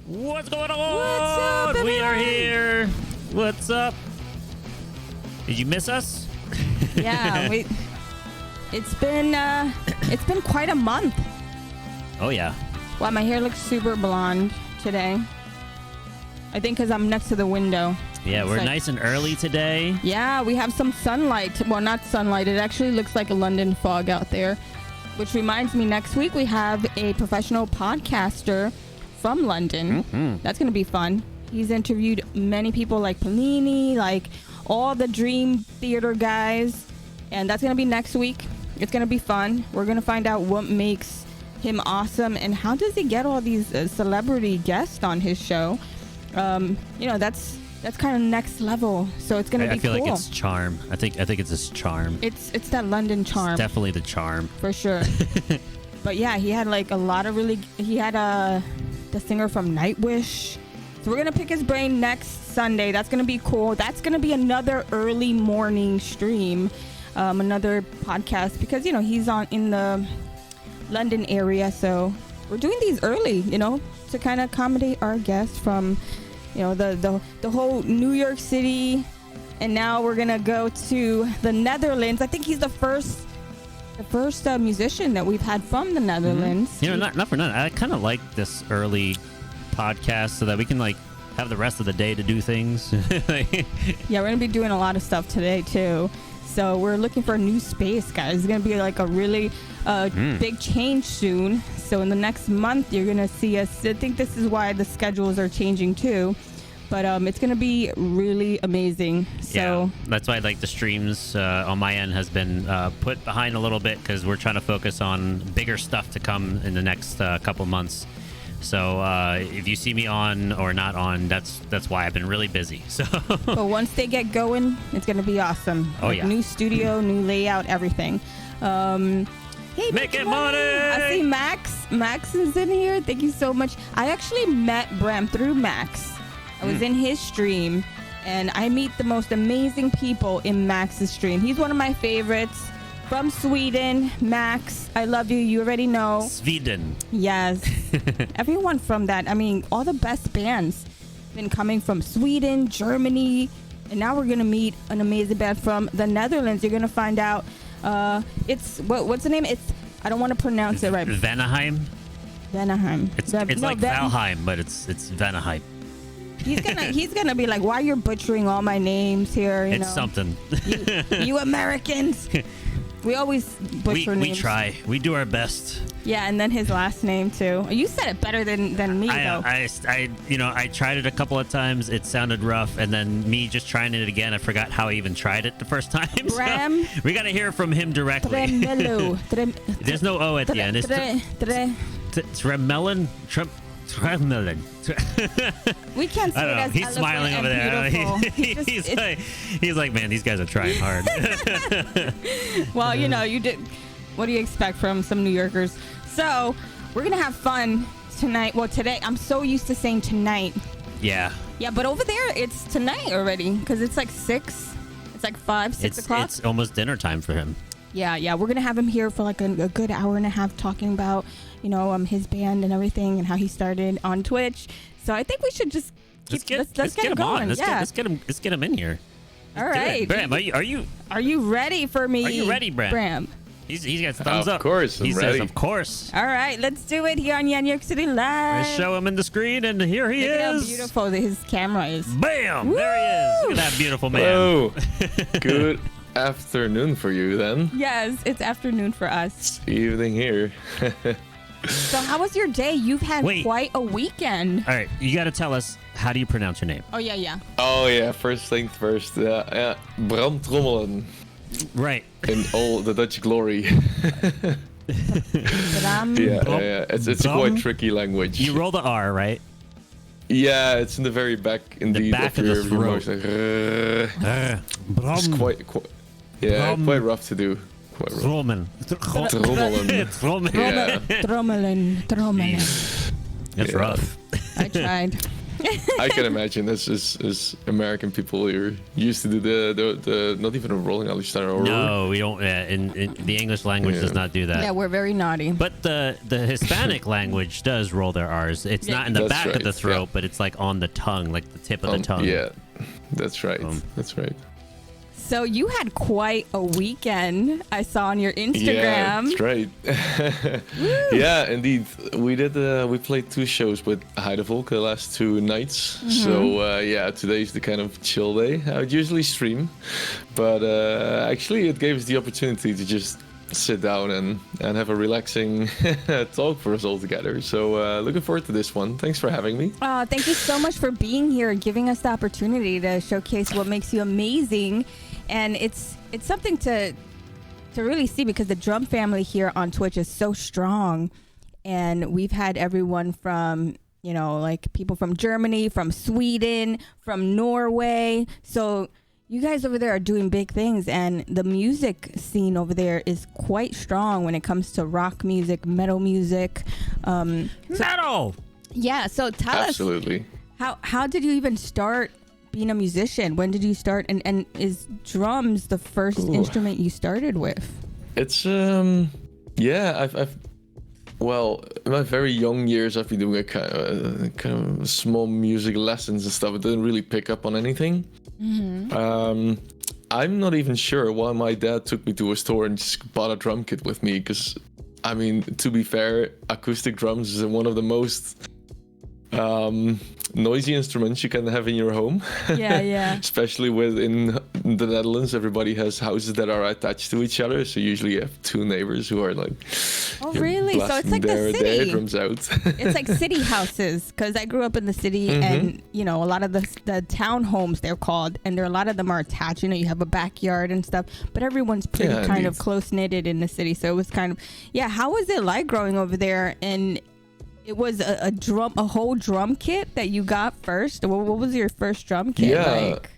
What's going on? What's up, everyone? We are here. What's up? Did you miss us? Yeah, it's been quite a month. Oh yeah. Wow, my hair looks super blonde today. I think because I'm next to the window. Yeah, we're nice and early today. Yeah, we have some sunlight. Well, not sunlight. It actually looks like a London fog out there. Which reminds me, next week we have a professional podcaster from London. Mm-hmm. That's going to be fun. He's interviewed many people like Pellini, like all the Dream Theater guys. And that's going to be next week. It's going to be fun. We're going to find out what makes him awesome and how does he get all these celebrity guests on his show. That's kind of next level. So it's going to be cool. I feel like it's charm. I think it's his charm. It's that London charm. It's definitely the charm. For sure. But yeah, he had like a lot of he had the singer from Nightwish. So we're going to pick his brain next Sunday. That's going to be cool. That's going to be another early morning stream. Another podcast because, he's in the London area. So we're doing these early, to kind of accommodate our guests from, the whole New York City. And now we're going to go to the Netherlands. I think he's the first musician that we've had from the Netherlands. Mm-hmm. Not for nothing. I kind of like this early podcast so that we can have the rest of the day to do things. Yeah, we're going to be doing a lot of stuff today too. So we're looking for a new space, guys. It's going to be like a really big change soon. So in the next month, you're going to see us. I think this is why the schedules are changing too. But it's going to be really amazing. So yeah, that's why the streams on my end has been put behind a little bit because we're trying to focus on bigger stuff to come in the next couple months. So if you see me on or not on, that's why I've been really busy. So, but once they get going, it's going to be awesome. Oh yeah, new studio, new layout, everything. Hey, making money. I see Max is in here. Thank you so much. I actually met Bram through Max. I was in his stream, and I meet the most amazing people in Max's stream. He's one of my favorites. From Sweden, Max, I love you. You already know. Sweden. Yes. Everyone from that. I mean, all the best bands been coming from Sweden, Germany, and now we're going to meet an amazing band from the Netherlands. You're going to find out. It's what's the name? I don't want to pronounce it right. Vanaheim. Vanaheim. It's like Valheim, but it's Vanaheim. He's gonna be like, why you're butchering all my names here? It's something. you Americans. We always butcher names. We try. We do our best. Yeah, and then his last name too. You said it better than me though. I tried it a couple of times. It sounded rough, and then me just trying it again, I forgot how I even tried it the first time. Bram. So we got to hear from him directly. There's no O at the end. It's Trommelen. Trommelen. We can't say I don't know. it as He's smiling over there. He's like, man, these guys are trying hard. Well, you did. What do you expect from some New Yorkers? So we're gonna have fun tonight. Well, today. I'm so used to saying tonight. Yeah. Yeah, but over there it's tonight already because it's like 6. It's like 5, 6 o'clock. It's almost dinner time for him. Yeah. We're gonna have him here for like a good hour and a half talking about his band and everything and how he started on Twitch. So I think we should just let's get him going. On. Let's get him in here. All right, Bram, are you ready for me? Are you ready, Bram? He's got thumbs up. Of course, he ready. says, of course. All right, let's do it here on YenYorkCity Live. Let's show him in the screen, and here he is. Look at how beautiful his camera is. Bam! Woo! There he is. Look at that beautiful man. Hello. Good afternoon for you then. Yes, it's afternoon for us. Evening here. So how was your day? You've had quite a weekend. All right, you got to tell us, how do you pronounce your name? Oh, yeah. Oh, yeah. First things first. Bram Trommelen. Right. In all the Dutch glory. Bram. Yeah. It's a quite tricky language. You roll the R, right? Yeah, it's in the very back, indeed. The back of the throat. It's quite rough to do. Trommelen. Trommelen. That's rough. I tried. I can imagine as American people, you're used to do the not even a rolling Alistair. No, we don't. In the English language does not do that. Yeah, we're very naughty. But the Hispanic language does roll their R's. It's not in the back of the throat, but it's like on the tongue, like the tip of the tongue. Yeah, that's right. That's right. So you had quite a weekend, I saw on your Instagram. Yeah, that's right. Yeah, indeed. We did. We played 2 shows with Heidevolk the last 2 nights. So today's the kind of chill day. I would usually stream, but actually it gave us the opportunity to just sit down and have a relaxing talk for us all together. So looking forward to this one. Thanks for having me. Thank you so much for being here and giving us the opportunity to showcase what makes you amazing. And it's something to really see, because the drum family here on Twitch is so strong. And we've had everyone from, like people from Germany, from Sweden, from Norway. So you guys over there are doing big things, and the music scene over there is quite strong when it comes to rock music, metal music. Metal! Yeah, so tell Absolutely. us, how did you even start being a musician? When did you start? And is drums the first instrument you started with? It's I've well, in my very young years, I've been doing a kind of small music lessons and stuff. It didn't really pick up on anything. I'm not even sure why my dad took me to a store and just bought a drum kit with me, because I mean, to be fair, acoustic drums is one of the most noisy instruments you can have in your home. Yeah. Especially in the Netherlands, everybody has houses that are attached to each other, so usually you have 2 neighbors who are like, oh really? So it's like the city. Their drums out. It's like city houses, because I grew up in the city, and a lot of the townhomes, they're called, and a lot of them are attached. You have a backyard and stuff, but everyone's pretty kind of close knitted in the city. So it was kind of how was it like growing over there? And it was a whole drum kit that you got first. What was your first drum kit like?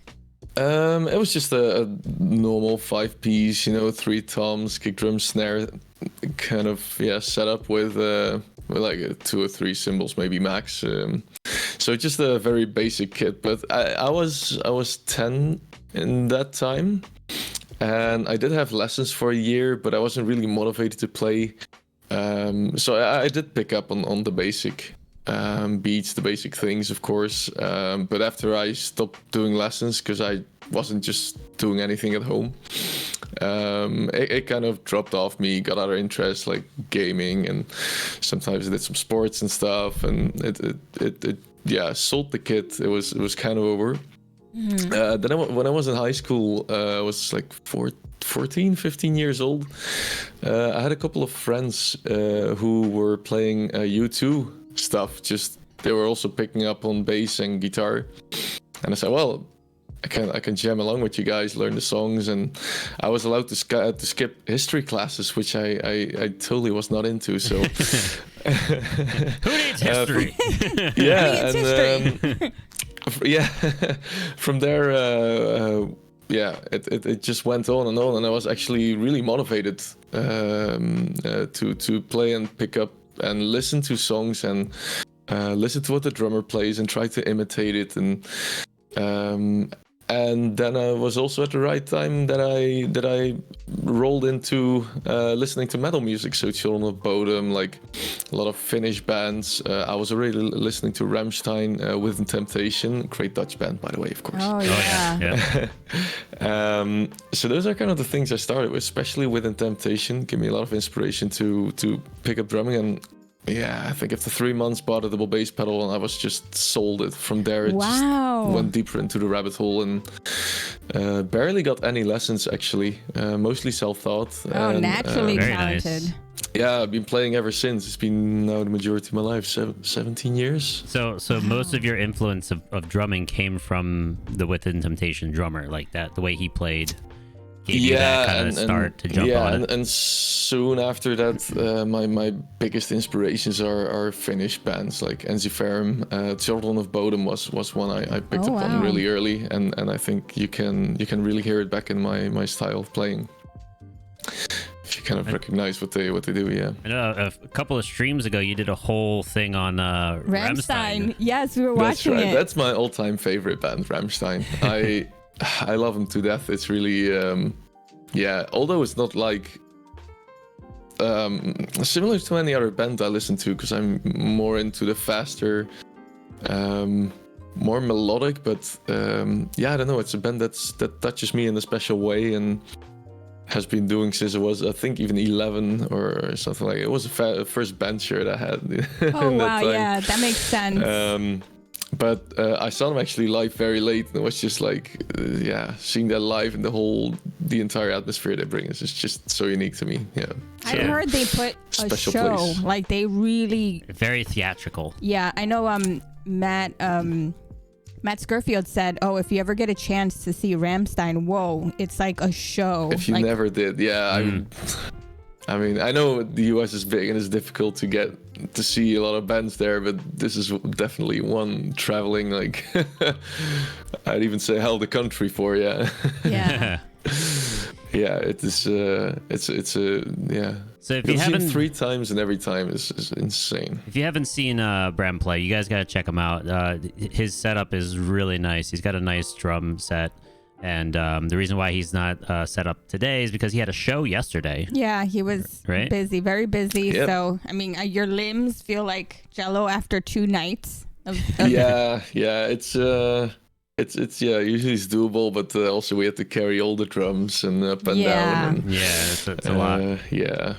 It was just a normal 5-piece, 3 toms, kick drum, snare, kind of setup with like 2 or 3 cymbals, maybe max. So just a very basic kit. But I was 10 in that time, and I did have lessons for a year, but I wasn't really motivated to play. So I did pick up on the basic beats, the basic things, of course. But after I stopped doing lessons, because I wasn't just doing anything at home, it kind of dropped off me, got other interests like gaming, and sometimes I did some sports and stuff. And it sold the kit. It was kind of over. Then when I was in high school, I was like 14, 15 years old. I had a couple of friends who were playing U2 stuff. They were also picking up on bass and guitar, and I said, well, I can jam along with you guys, learn the songs. And I was allowed to skip history classes, which I totally was not into. So who needs history? From there, it just went on, and I was actually really motivated to play and pick up and listen to songs and listen to what the drummer plays and try to imitate it. And then I was also at the right time that I rolled into listening to metal music. So Children of Bodom, like a lot of Finnish bands. I was already listening to Rammstein, Within Temptation, great Dutch band, by the way, of course. Oh yeah. So those are kind of the things I started with, especially Within Temptation. Give me a lot of inspiration to pick up drumming. And yeah, I think after 3 months, bought a double bass pedal, and I was just sold it. From there, it just went deeper into the rabbit hole, and barely got any lessons, actually. Mostly self-taught. Oh, naturally talented. Nice. Yeah, I've been playing ever since. It's been now the majority of my life, 17 years. So most of your influence of drumming came from the Within Temptation drummer, like that, the way he played. Gave you that kind of start to jump on it. And soon after that, my biggest inspirations are Finnish bands like Ensiferum. Children of Bodom was one I picked up on really early, and I think you can really hear it back in my style of playing. if you kind of recognize what they do. Yeah. I know a couple of streams ago you did a whole thing on Rammstein. Yes, we were watching That's right. it. That's my all-time favorite band, Rammstein. I love them to death. It's really although it's not like similar to any other band I listen to, because I'm more into the faster, more melodic, but I don't know, it's a band that touches me in a special way and has been doing since I was, I think, even 11 or something like it. It was the first band shirt I had. Oh wow, yeah, that makes sense. But I saw them actually live very late, and it was just like, seeing that live and the entire atmosphere they bring is just so unique to me. Yeah. I heard they put a show, place. like they really very theatrical. Yeah, I know. Matt Scurfield said, "Oh, if you ever get a chance to see Rammstein, whoa, it's like a show." If you never did, I mean, I know the US is big and it's difficult to get to see a lot of bands there, but this is definitely one traveling, like, I'd even say hell the country for, Yeah. Yeah, it is. It's a yeah. So if You'll you see him haven't 3 times and every time is insane. If you haven't seen Bram play, you guys gotta check him out. His setup is really nice. He's got a nice drum set. And the reason why he's not set up today is because he had a show yesterday. Yeah, he was busy, very busy. Yep. So, I mean, your limbs feel like jello after 2 nights. It's usually it's doable, but also we have to carry all the drums and up and down. And, it's a lot.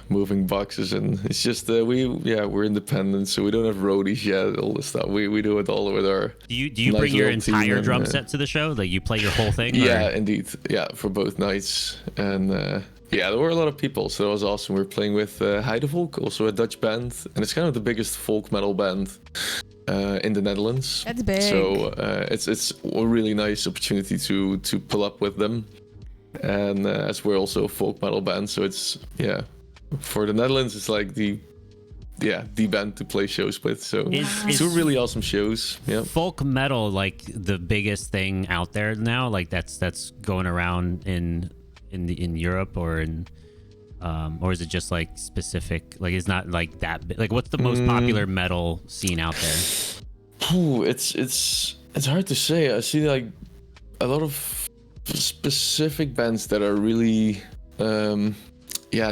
Moving boxes, and it's just we're independent, so we don't have roadies yet. All this stuff we do it all with our. Do you bring your entire drum set to the show? Like you play your whole thing? Yeah, indeed. Yeah, for both nights, and there were a lot of people, so that was awesome. We're playing with Heidevolk, also a Dutch band, and it's kind of the biggest folk metal band in the Netherlands. That's big. So it's a really nice opportunity to pull up with them, and as we're also a folk metal band, so it's for the Netherlands it's like the band to play shows with. So Is 2 really awesome shows. Yeah. Folk metal like the biggest thing out there now? Like that's going around in Europe or in. Or is it just like specific? Like it's not like that big. Like what's the most popular metal scene out there? It's hard to say. I see like a lot of specific bands that are really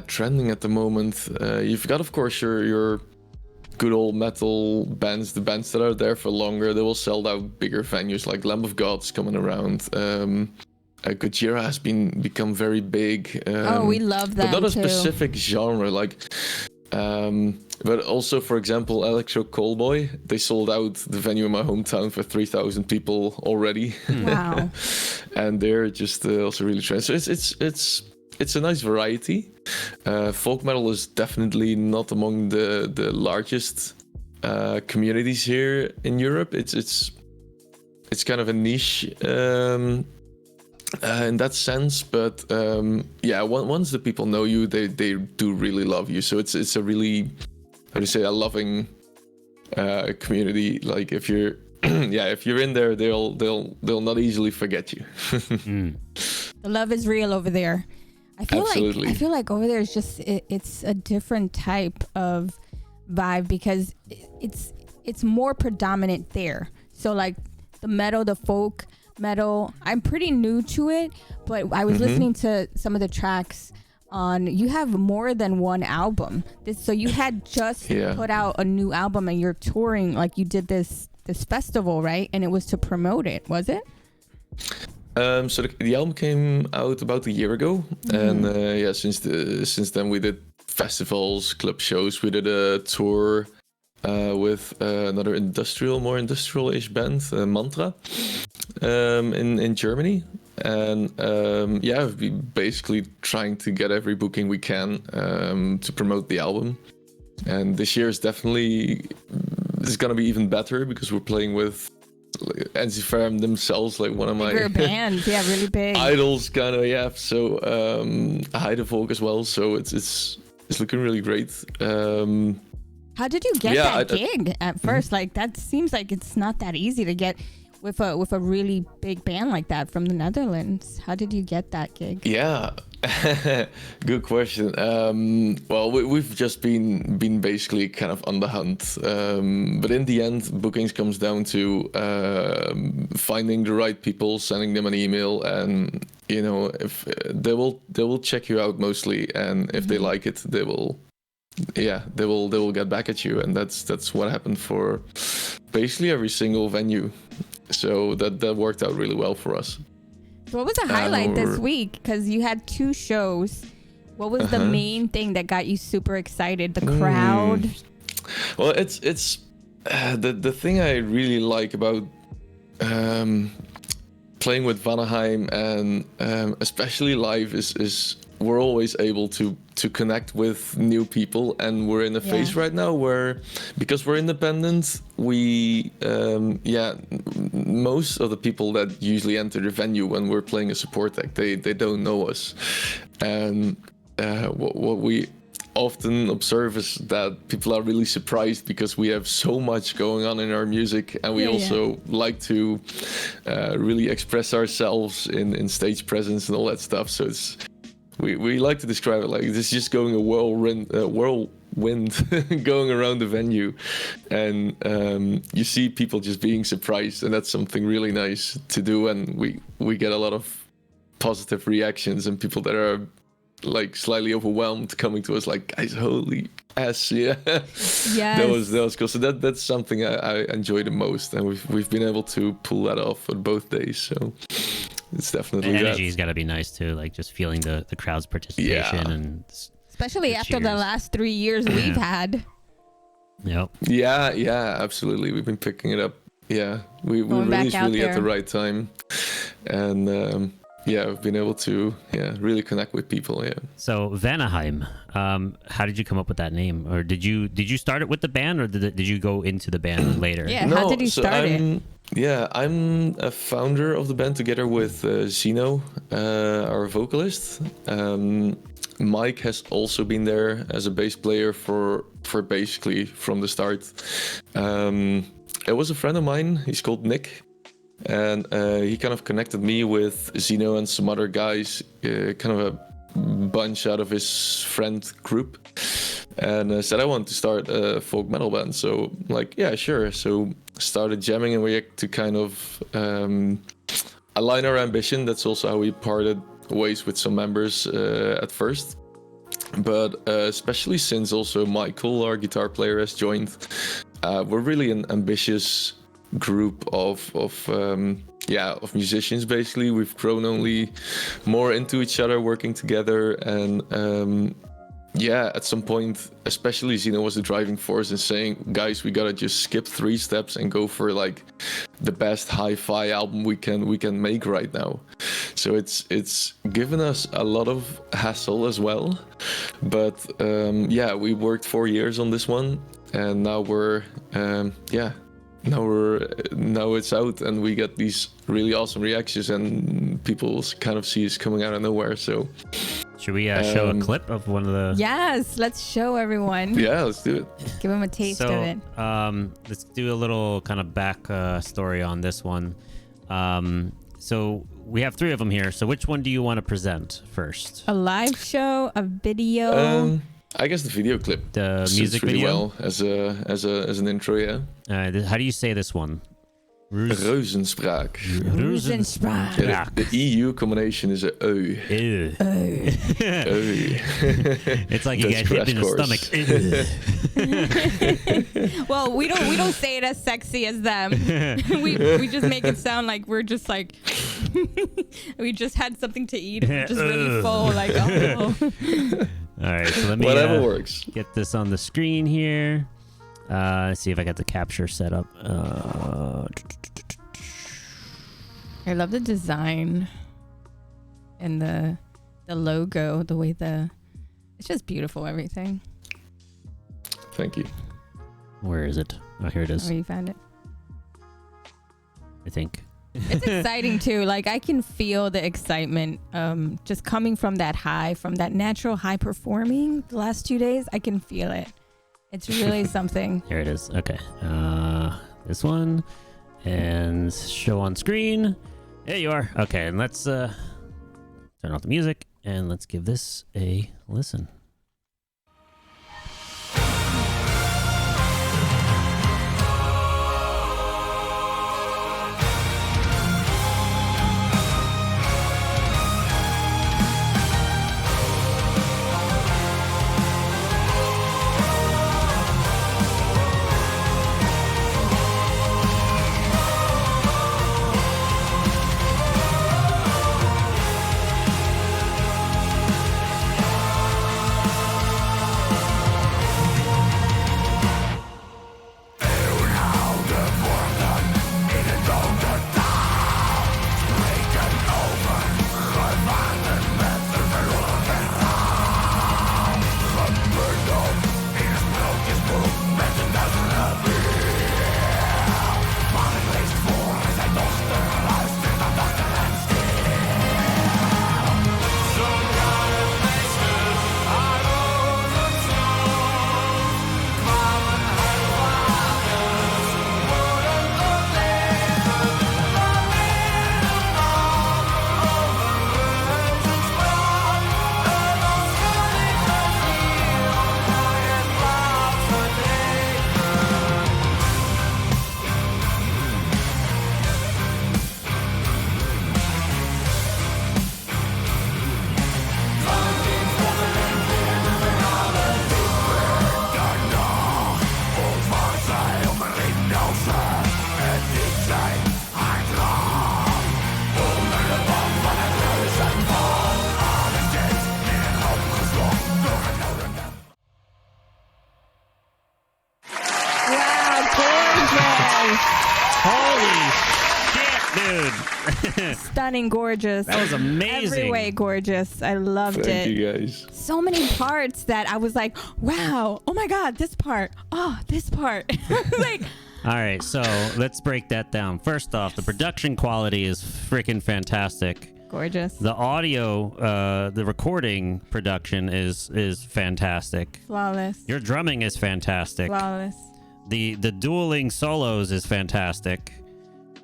trending at the moment. You've got, of course, your good old metal bands, the bands that are there for longer. They will sell out bigger venues, like Lamb of God's coming around. Gojira has become very big. We love that. But not a specific genre, like. But also, for example, Electro Callboy, they sold out the venue in my hometown for 3,000 people already. Wow. And they're just also really trendy. So it's a nice variety. Folk metal is definitely not among the largest communities here in Europe. It's kind of a niche. In that sense, but once the people know you, they do really love you. So it's a really, how do you say, a loving community. Like if you're if you're in there, they'll not easily forget you. The love is real over there. I feel like over there is just it's a different type of vibe because it's more predominant there. So like the metal, the folk metal, I'm pretty new to it, but I was listening to some of the tracks on, you have more than one album. So you had just put out a new album and you're touring, like you did this festival, right? And it was to promote it, was it? So the album came out about a year ago, and since then we did festivals, club shows. We did a tour with another more industrial-ish band, Mantra, in Germany, and we've been basically trying to get every booking we can to promote the album. And this year is definitely gonna be even better because we're playing with Enziferum themselves, like one of my bigger bands, really big idols, kind of. So Heidevolk as well. So it's looking really great. How did you get that gig at first? Like that seems like it's not that easy to get with a really big band like that from the Netherlands. How did you get that gig? Yeah, Good question. Well, we've just been basically kind of on the hunt, but in the end, bookings comes down to finding the right people, sending them an email, and if they will check you out mostly, and if they like it, they will get back at you, and that's what happened for basically every single venue. So that worked out really well for us. What was the highlight this week? Because you had 2 shows. What was the main thing that got you super excited? The crowd? Well, it's the thing I really like about playing with Vanaheim and especially live is we're always able to connect with new people, and we're in a phase right now where, because we're independent, we most of the people that usually enter the venue when we're playing a support act, they don't know us, and what we often observe is that people are really surprised because we have so much going on in our music, and we also like to really express ourselves in stage presence and all that stuff. So it's we like to describe it like this is just going a whirlwind going around the venue, and you see people just being surprised, and that's something really nice to do, and we get a lot of positive reactions and people that are like slightly overwhelmed coming to us like, guys, holy ass, yeah. That was cool. So that's something I enjoy the most, and we've been able to pull that off on both days. So it's definitely the energy's got to be nice too, like just feeling the crowd's participation, and especially after the last 3 years we've had. Yep. Yeah, absolutely. We've been picking it up. Yeah, we released really at the right time, and we've been able to really connect with people. Yeah. So Vanaheim, how did you come up with that name, or did you start it with the band, or did you go into the band later? Yeah. How did you start it? Yeah, I'm a founder of the band together with Zino, our vocalist. Mike has also been there as a bass player for basically from the start. It was a friend of mine. He's called Nick. And he kind of connected me with Zino and some other guys, kind of a bunch out of his friend group, and said I want to start a folk metal band. So like, yeah, sure. So started jamming, and we had to kind of align our ambition. That's also how we parted ways with some members at first. But especially since also Michael, our guitar player, has joined, we're really an ambitious group of musicians. Basically, we've grown only more into each other, working together, and at some point, especially Zino was the driving force in saying, guys, we gotta just skip 3 steps and go for like the best hi-fi album we can make right now. So it's given us a lot of hassle as well, but we worked 4 years on this one, and now now it's out, and we get these really awesome reactions, and people kind of see us coming out of nowhere. So should we show a clip of one of the... Yes, let's show everyone. Yeah, let's do it. Give them a taste of it. Let's do a little kind of back story on this one. So we have 3 of them here. So which one do you want to present first? A live show, a video? I guess the video clip. The music really video? Well as an intro, yeah. How do you say this one? Reuzenspraak. Reuzenspraak. Yeah, the EU combination is a O. Ew. It's like you That's get hit in the stomach. Well, we don't say it as sexy as them. we just make it sound like we're just like we just had something to eat and we're just really full. Like, oh. All right, so let me whatever works. Get this on the screen here. Let's see if I got the capture set up. I love the design and the logo, the way it's just beautiful, everything. Thank you. Where is it? Oh, here it is. Oh, you found it? I think. It's exciting too. Like, I can feel the excitement just coming from that natural high performing the last 2 days. I can feel it. It's really something. Here it is. Okay. This one. And show on screen. There you are. Okay, and let's turn off the music. and let's give this a listen. Stunning, gorgeous. That was amazing. Every way gorgeous. I loved it. Thank you, guys. So many parts that I was like, wow, oh my God, this part. Oh, this part. Like, all right, so let's break that down. First off, the production quality is freaking fantastic. gorgeous. The audio, the recording production is fantastic. Flawless. Your drumming is fantastic. Flawless. The dueling solos is fantastic.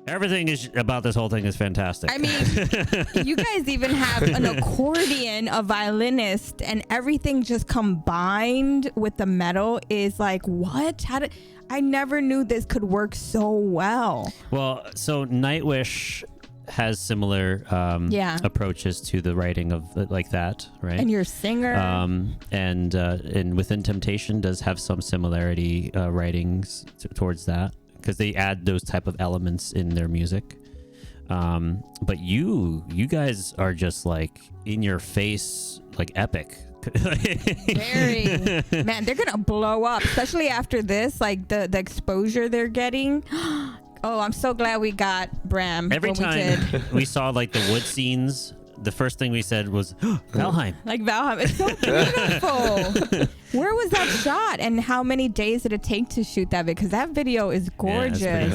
Everything is about this whole thing is fantastic. I mean, you guys even have an accordion, a violinist, and everything just combined with the metal is like, what? I never knew this could work so well. Well, so Nightwish has similar approaches to the writing of like that, right? And your singer. And Within Temptation does have some similarity writings towards that, because they add those type of elements in their music. But you guys are just like in your face, like epic. Very. Man, they're gonna blow up, especially after this, like the exposure they're getting. Oh, I'm so glad we got Bram. Every time we saw like the wood scenes, the first thing we said was Valheim. Like Valheim. It's so beautiful. Where was that shot, and how many days did it take to shoot that? Because that video is gorgeous.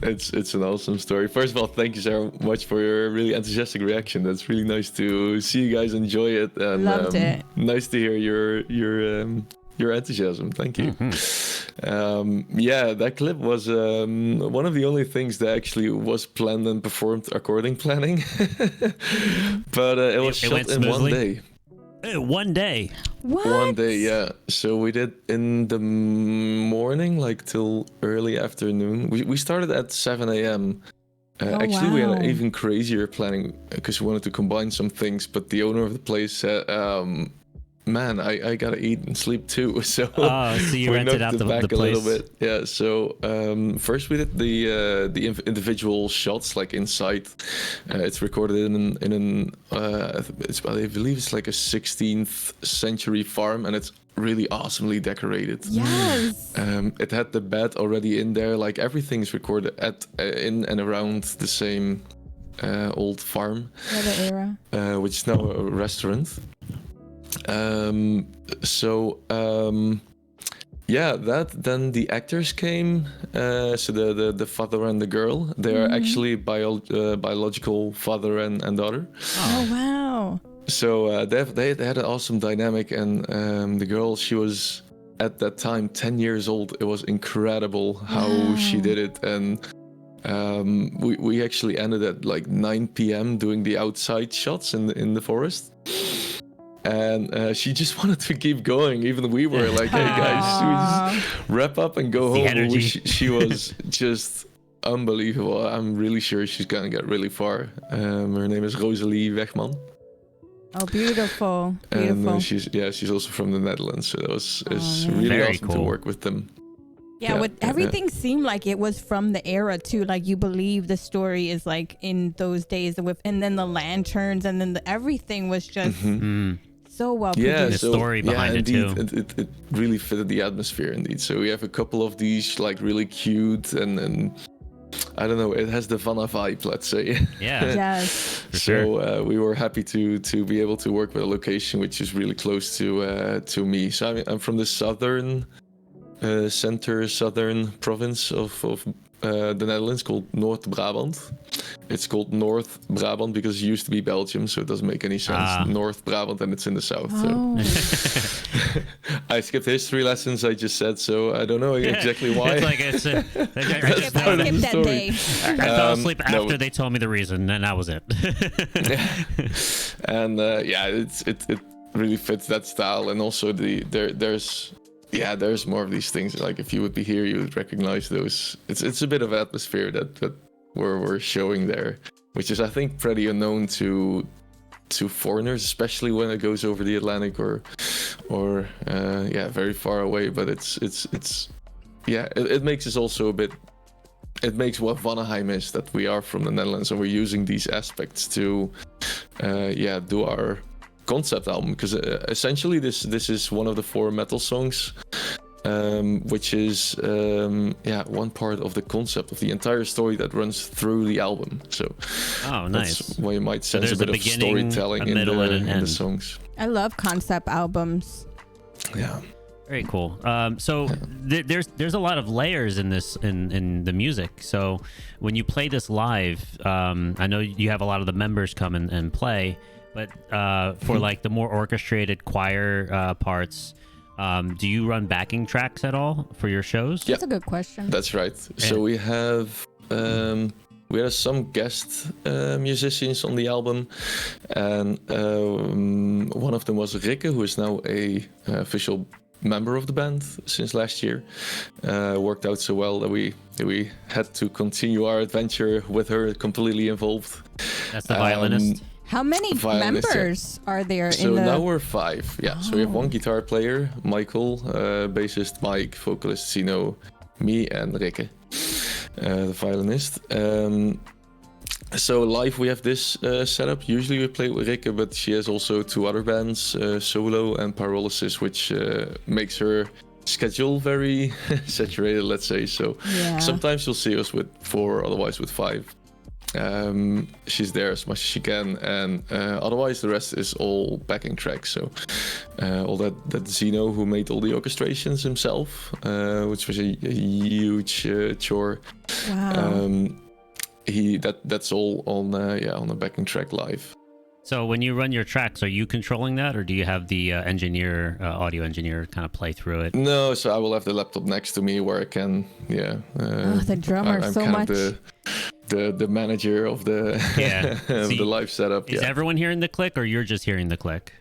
It's an awesome story. First of all, thank you so much for your really enthusiastic reaction. That's really nice to see you guys enjoy it. And, loved it. Nice to hear your enthusiasm. Thank you. That clip was one of the only things that actually was planned and performed according planning. But it was shot in smoothly. 1 day. 1 day. What? 1 day, yeah. So we did in the morning, like till early afternoon. We started at 7 a.m. Actually, we had an even crazier planning because we wanted to combine some things. But the owner of the place said, man, I gotta eat and sleep too. So you rented out the back place a little bit. Yeah. So first we did the individual shots like inside. It's recorded in an I believe it's like a 16th century farm, and it's really awesomely decorated. Yes. It had the bed already in there. Like everything's recorded in and around the same old farm. Another era. Which is now a restaurant. Then the actors came. So the father and the girl, they are actually biological father and daughter. Oh wow. So they had an awesome dynamic, and the girl, she was at that time 10 years old. It was incredible how she did it, and we actually ended at like 9 p.m. doing the outside shots in the forest. And she just wanted to keep going. Even we were like, hey guys, should we just wrap up and go home? Energy. She was just unbelievable. I'm really sure she's gonna get really far. Her name is Rosalie Wegman. Oh, beautiful. And she's also from the Netherlands. So it's really Very awesome cool. to work with them. Yeah, everything seemed like it was from the era too. Like you believe the story is like in those days and then the lanterns and then everything was just so well produced. Yeah, The story behind it too. It really fitted the atmosphere indeed. So we have a couple of these like really cute and I don't know, it has the Vanna vibe, let's say. Yeah. Yes. For sure. So we were happy to be able to work with a location which is really close to me. So I'm from the southern province of the Netherlands called North Brabant. It's called North Brabant because it used to be Belgium, so it doesn't make any sense. North Brabant, and it's in the south. Oh. So I skipped history lessons, I just said, so I don't know exactly why. It's like it's. I just I know that. skipped that story. day. I fell asleep after they told me the reason, and that was it. And it really fits that style, and also there's more of these things. Like if you would be here, you would recognize those. It's a bit of atmosphere that we're showing there, which is I think pretty unknown to foreigners, especially when it goes over the Atlantic or very far away. But it makes us also a bit. It makes what Vanaheim is, that we are from the Netherlands and we're using these aspects to do our concept album, because essentially this is one of the 4 metal songs, which is one part of the concept of the entire story that runs through the album. So nice. That's why you might sense a bit of storytelling in the songs. I love concept albums. Yeah. Very cool. So there's a lot of layers in this in the music. So when you play this live, I know you have a lot of the members come and play. But for like the more orchestrated choir parts, do you run backing tracks at all for your shows? That's a good question. That's right. So we have some guest musicians on the album, and one of them was Rikke, who is now a official member of the band since last year. Worked out so well that we had to continue our adventure with her completely involved. That's the violinist. How many members are there so in the... now we're 5. Yeah. So we have one guitar player, Michael, bassist Mike, vocalist Zino, me, and Rikke, the violinist. So live we have this setup. Usually we play with Rikke, but she has also 2 other bands, Solo and Pyrolysis, which makes her schedule very saturated, let's say. So sometimes you'll see us with 4, otherwise with 5. She's there as much as she can, and otherwise the rest is all backing tracks. So all that Zeno, who made all the orchestrations himself, which was a huge chore. Wow. That's all on a backing track live. So when you run your tracks, are you controlling that, or do you have the audio engineer kind of play through it? No, so I will have the laptop next to me where I can, the drummer I'm so kind much. Of the manager of the the live setup. Is everyone hearing the click, or you're just hearing the click?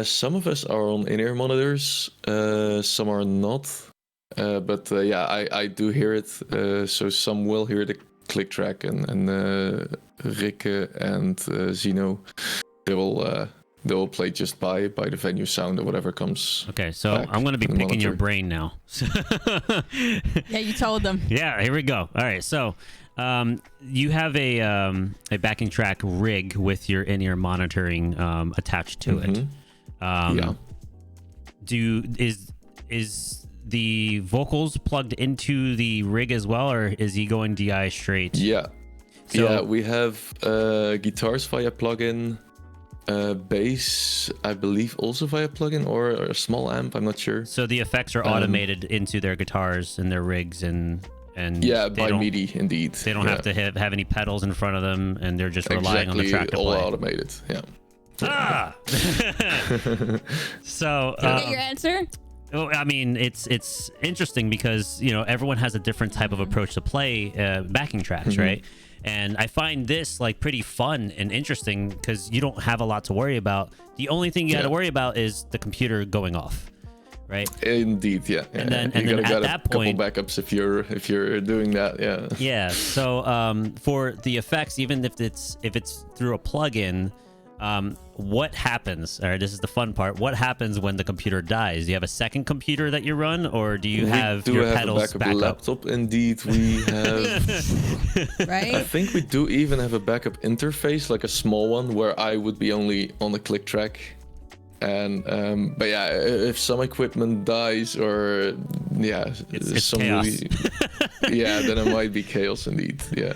Some of us are on in-ear monitors, some are not. But I do hear it. So some will hear the click track, and Rikke and Zino, they will play just by the venue sound or whatever comes. Okay, so I'm going to be picking your brain now. Yeah, you told them. Yeah, here we go. All right, so you have a backing track rig with your in-ear monitoring attached to it. Is the vocals plugged into the rig as well, or is he going DI straight? So we have guitars via plugin, bass I believe also via plugin, or a small amp, I'm not sure. So the effects are automated into their guitars and their rigs, and by MIDI indeed. They don't have to have any pedals in front of them, and they're just relying on the track to all play. Automated. So Did you get your answer? Oh, I mean, it's interesting because, you know, everyone has a different type of approach to play backing tracks, right? And I find this like pretty fun and interesting because you don't have a lot to worry about. The only thing you got to worry about is the computer going off, right? Indeed, yeah. And then at that point, couple backups if you're doing that, yeah. Yeah. So for the effects, even if it's through a plugin, what happens? All right, this is the fun part. What happens when the computer dies? Do you have a second computer that you run, or do you have your pedals a backup laptop? Indeed, we have. Right. I think we do even have a backup interface, like a small one, where I would be only on the click track. And but yeah, if some equipment dies or it's somebody, yeah, then it might be chaos indeed. Yeah.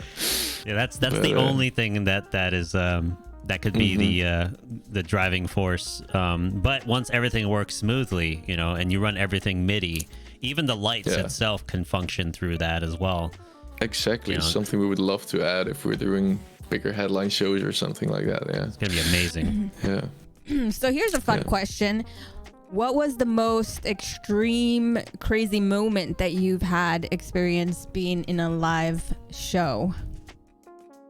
Yeah, that's the only thing that is that could be the driving force. But once everything works smoothly, you know, and you run everything MIDI, even the lights itself can function through that as well. Exactly, you know, something we would love to add if we're doing bigger headline shows or something like that. Yeah, it's gonna be amazing. Yeah. So here's a fun question. What was the most extreme, crazy moment that you've had experience being in a live show?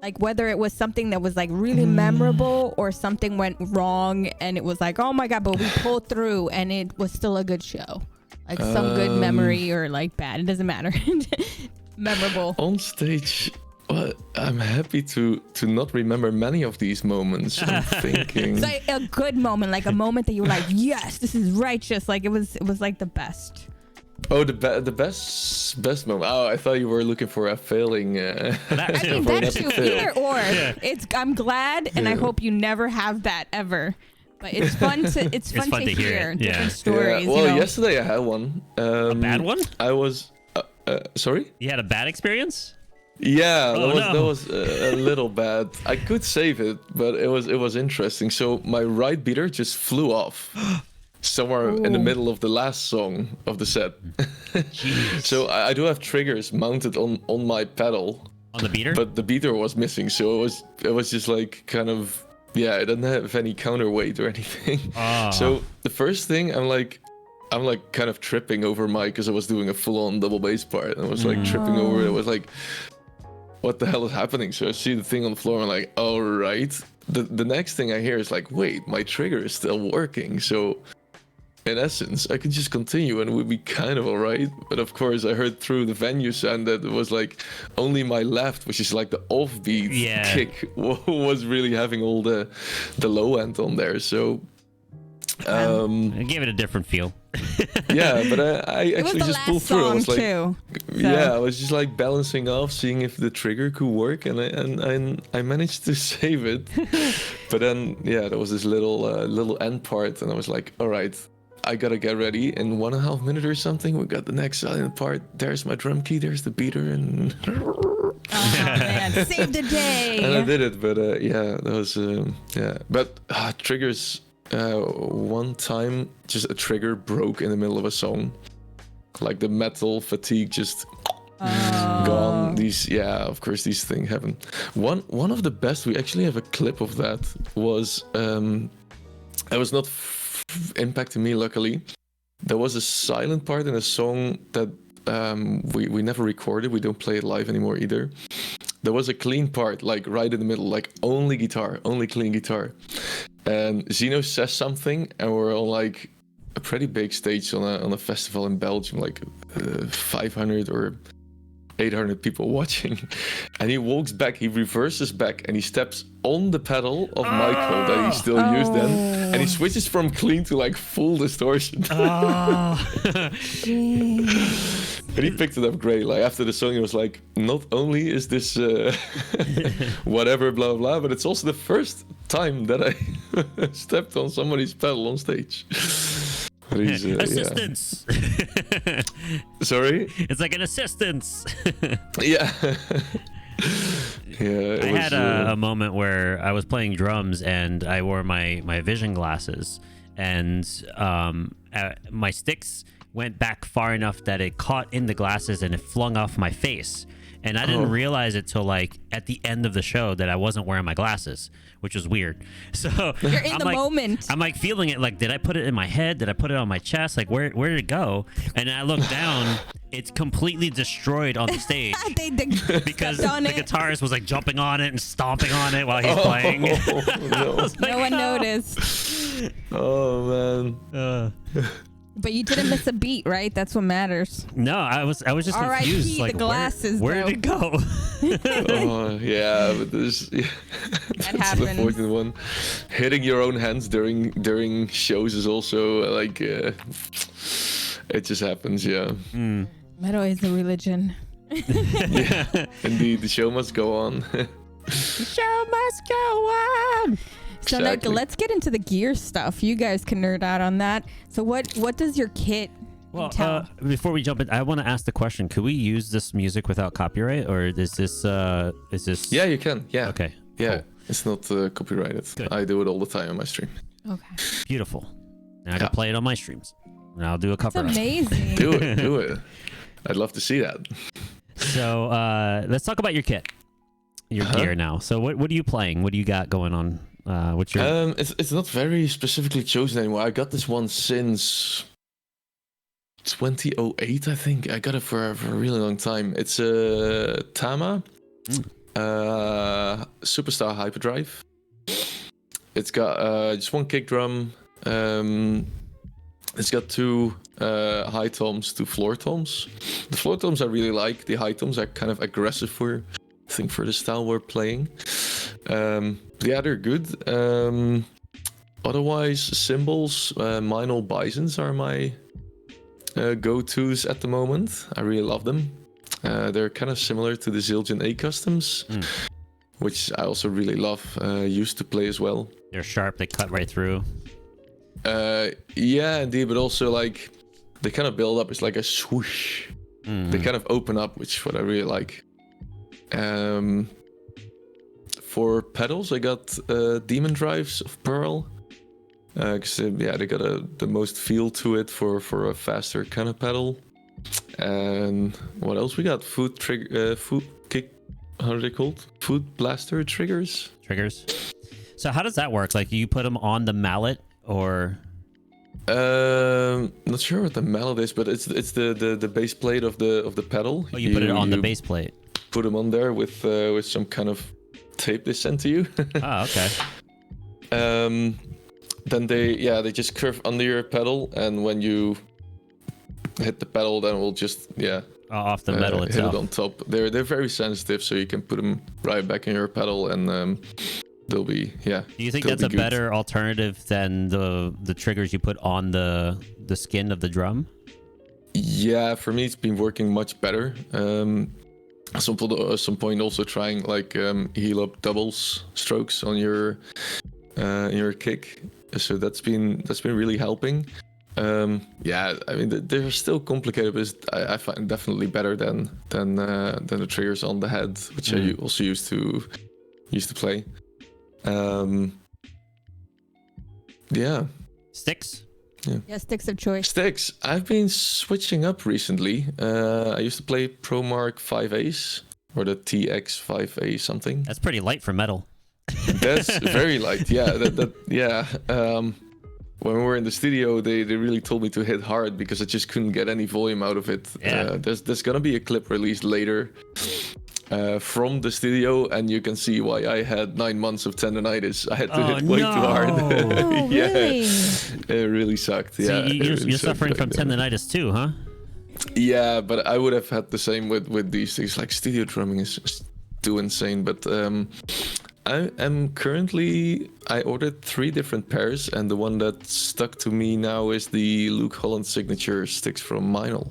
Like whether it was something that was like really memorable or something went wrong and it was like, oh my God, but we pulled through and it was still a good show. Like some good memory or like bad. It doesn't matter. Memorable. On stage, well, I'm happy to not remember many of these moments. I'm thinking. It's like a good moment, like a moment that you were like, yes, this is righteous. Like it was like the best. Oh, the best moment. Oh, I thought you were looking for a failing. I mean, that too, either or. Yeah. I'm glad, and I hope you never have that ever. But it's fun to hear different stories. Yeah. Well, you know? yesterday I had one. A bad one? I was. Sorry. You had a bad experience? Yeah, Oh, that was a little bad. I could save it, but it was interesting. So my right beater just flew off. Somewhere in the middle of the last song of the set. So I do have triggers mounted on my pedal. On the beater? But the beater was missing, so it was just like kind of, yeah, it didn't have any counterweight or anything. So the first thing, I'm like kind of tripping over because I was doing a full-on double bass part, and I was like tripping over it. I was like, what the hell is happening? So I see the thing on the floor, and I'm like, all right. The next thing I hear is like, wait, my trigger is still working. So in essence, I could just continue and we'd be kind of all right. But of course, I heard through the venue sound that it was like only my left, which is like the offbeat kick, was really having all the low end on there. So it gave it a different feel. Yeah, but I actually just pulled through. I was like, I was just like balancing off, seeing if the trigger could work, and I managed to save it. But then, yeah, there was this little end part, and I was like, all right, I gotta get ready. In 1.5 minutes or something, we got the next silent part. There's my drum key, there's the beater, and oh man, save the day. And I did it, but yeah, that was But triggers. One time, just a trigger broke in the middle of a song, like the metal fatigue just gone. Of course, these things happen. One of the best. We actually have a clip of that. Was it was not impacting me, luckily. There was a silent part in a song that we never recorded. We don't play it live anymore either. There was a clean part, like right in the middle, like only guitar, only clean guitar. And Zeno says something, and we're on like a pretty big stage on a festival in Belgium, like 500 or 800 people watching. And he walks back, he reverses back, and he steps on the pedal of Michael that he still used then, and he switches from clean to like full distortion. And he picked it up great. Like after the song, he was like, not only is this whatever, blah, blah, blah, but it's also the first time that I stepped on somebody's pedal on stage. But he's, assistance. Yeah. Sorry? It's like an assistance. Yeah. Yeah. I had a moment where I was playing drums and I wore my vision glasses, and my sticks went back far enough that it caught in the glasses and it flung off my face. And I didn't realize it till like at the end of the show that I wasn't wearing my glasses, which was weird. So You're in the moment. I'm like feeling it. Like, did I put it in my head? Did I put it on my chest? Like, where did it go? And then I look down. It's completely destroyed on the stage because the guitarist was like jumping on it and stomping on it while he's playing. No. No one noticed. Oh man. But you didn't miss a beat, right? That's what matters. No, I was just confused. R.I.P. Like, the glasses. Where did it go? Oh yeah, but that's the important one. Hitting your own hands during shows is also like it just happens. Yeah. Metal is a religion. Yeah, indeed, the show must go on. The show must go on. So Exactly. like, let's get into the gear stuff. You guys can nerd out on that. So what does your kit entail? Before we jump in, I want to ask the question: could we use this music without copyright, or is this? Yeah, you can. Yeah. Okay. Yeah, Cool. it's not copyrighted. Good. I do it all the time on my stream. Okay. Beautiful. And I can play it on my streams. And I'll do a cover. That's amazing. Do it. I'd love to see that. So let's talk about your kit, your gear now. So what are you playing? What do you got going on? What's your? It's not very specifically chosen anymore. I got this one since 2008, I think. I got it for a really long time. It's a Tama Superstar Hyperdrive. It's got just one kick drum. It's got two high toms, two floor toms. The floor toms I really like. The high toms are kind of aggressive for the style we're playing. Yeah, they're good. Otherwise, cymbals, Minor Bisons are my go-tos at the moment. I really love them. They're kind of similar to the Zildjian A Customs, which I also really love. Used to play as well. They're sharp. They cut right through. Yeah, indeed, but also like they kind of build up. It's like a swoosh. They kind of open up, which is what I really like. For pedals, I got Demon Drives of Pearl. Because they got the most feel to it for a faster kind of pedal. And what else we got? Foot kick. How are they called? Foot blaster triggers. So how does that work? Like, you put them on the mallet, or? Not sure what the mallet is, but it's the base plate of the pedal. Oh, you put it on the base plate. Put them on there with some kind of tape they send to you. Oh, okay. Then they just curve under your pedal, and when you hit the pedal, then we'll just Off the metal hit itself. it on top. They're very sensitive, so you can put them right back in your pedal, and they'll be Do you think that's a good. better alternative than the triggers you put on the skin of the drum? Yeah, for me it's been working much better. At some point also trying like heel up doubles strokes on your kick. So that's been really helping. Yeah, I mean they're still complicated, but I find definitely better than the triggers on the head, which I also used to play. Yeah. Sticks? Yeah, sticks of choice. Sticks. I've been switching up recently. I used to play ProMark 5As or the TX 5A something. That's pretty light for metal. That's very light. Yeah. When we were in the studio, they really told me to hit hard because I just couldn't get any volume out of it. Yeah. There's gonna be a clip released later from the studio, and you can see why I had 9 months of tendonitis. I had to hit way too hard. Oh, Yeah, really? it really sucked. So Yeah, you're suffering from tendonitis too, huh? Yeah, but I would have had the same with these things. Like studio drumming is just too insane. But I am currently, I ordered 3 different pairs, and the one that stuck to me now is the Luke Holland signature sticks from Meinl.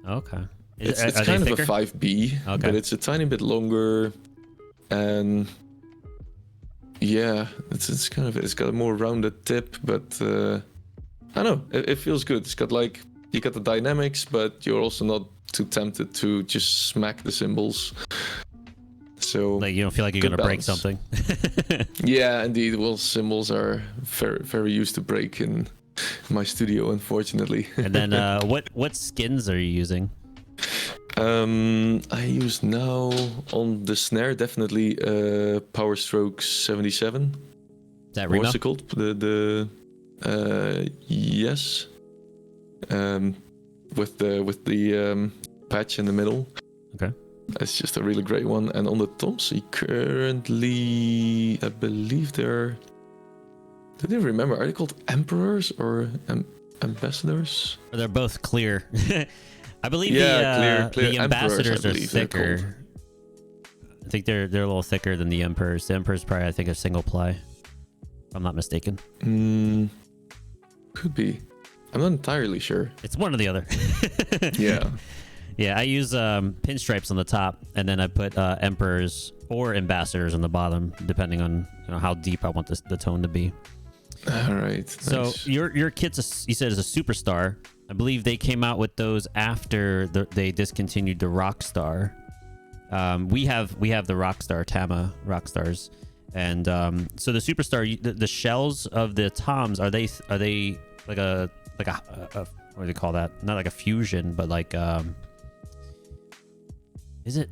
Okay. It's Are they kind thicker? of a 5B, Okay. but it's a tiny bit longer, and yeah, it's got a more rounded tip, but I don't know, it feels good. It's got like, you got the dynamics, but you're also not too tempted to just smack the cymbals. So Like, you don't feel like you're good gonna break balance. something. Yeah, indeed. Well, cymbals are very, very used to break in my studio, unfortunately. And then what skins are you using? I use now on the snare definitely Power Stroke 77. Is that Remo? What's it called? Yes. With the patch in the middle. Okay. It's just a really great one. And on the toms, currently, I believe they're. Do they remember? Are they called emperors or ambassadors? They're both clear. I believe clear the ambassadors are emperors, thicker. I think they're a little thicker than the emperors. The emperors probably, I think, a single ply, if I'm not mistaken. Could be. I'm not entirely sure. It's one or the other. Yeah. Yeah, I use pinstripes on the top, and then I put emperors or ambassadors on the bottom, depending on how deep I want the tone to be. All right. So nice. your kit's you said is a superstar. I believe they came out with those after they discontinued the Rockstar. We have the Rockstar Tama Rockstars, and so the Superstar, the shells of the toms are they like a what do they call that? Not like a fusion, but like is it?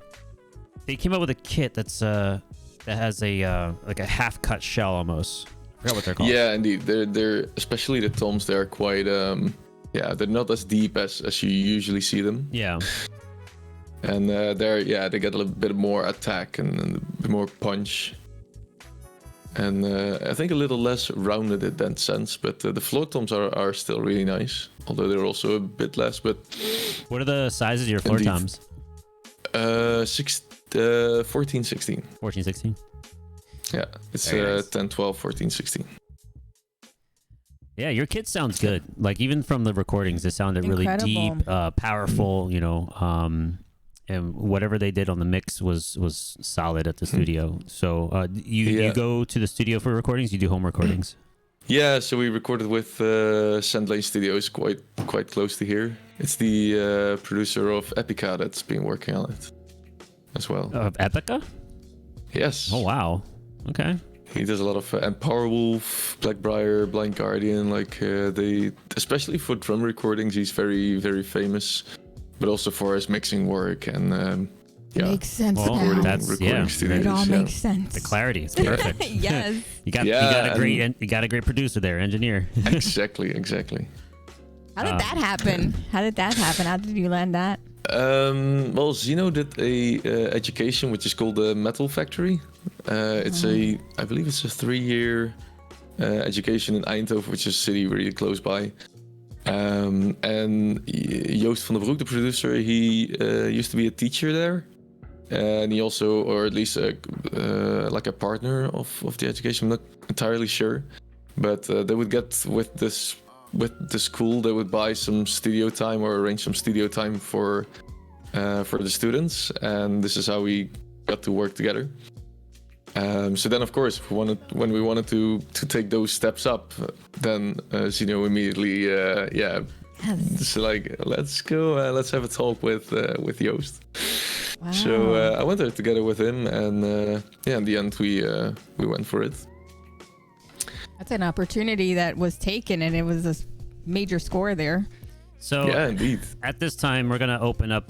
They came up with a kit that's that has a like a half cut shell almost. I forgot what they're called. Yeah, indeed. They're especially the toms. They're quite they're not as deep as you usually see them. Yeah. And they get a little bit more attack and a bit more punch. And I think a little less rounded in that sense, but the floor toms are still really nice, although they're also a bit less. But what are the sizes of your floor toms? 14, 16. 14, 16? Yeah, it's nice. 10, 12, 14, 16. Yeah, your kit sounds good. Like even from the recordings, it sounded Incredible. really deep, powerful. And whatever they did on the mix was solid at the studio. So you go to the studio for recordings? You do home recordings? Yeah, so we recorded with Sand Lane Studios, quite close to here. It's the producer of Epica that's been working on it as well. Of Epica? Yes. Oh wow. Okay. He does a lot of and Powerwolf, Blackbriar, Blind Guardian. Like they, especially for drum recordings, he's very very famous. But also for his mixing work and Makes sense well, now. recording studios. It all makes sense. The clarity is perfect. Yes. you got a great producer there, engineer. Exactly. How did that happen? How did you land that? Well, Zeno did a education which is called the Metal Factory. It's I believe it's a 3-year education in Eindhoven, which is a city really close by. And Joost van der Broek, the producer, he used to be a teacher there, and he also, or at least like a partner of the education. I'm not entirely sure, but they would get with the school, they would buy some studio time or arrange some studio time for the students, and this is how we got to work together. So then, of course, when we wanted to take those steps up, then Zeno immediately, it's like, let's go, let's have a talk with Joost. Wow. So I went there together with him, and in the end, we went for it. That's an opportunity that was taken, and it was a major score there. So yeah, indeed. At this time, we're going to open up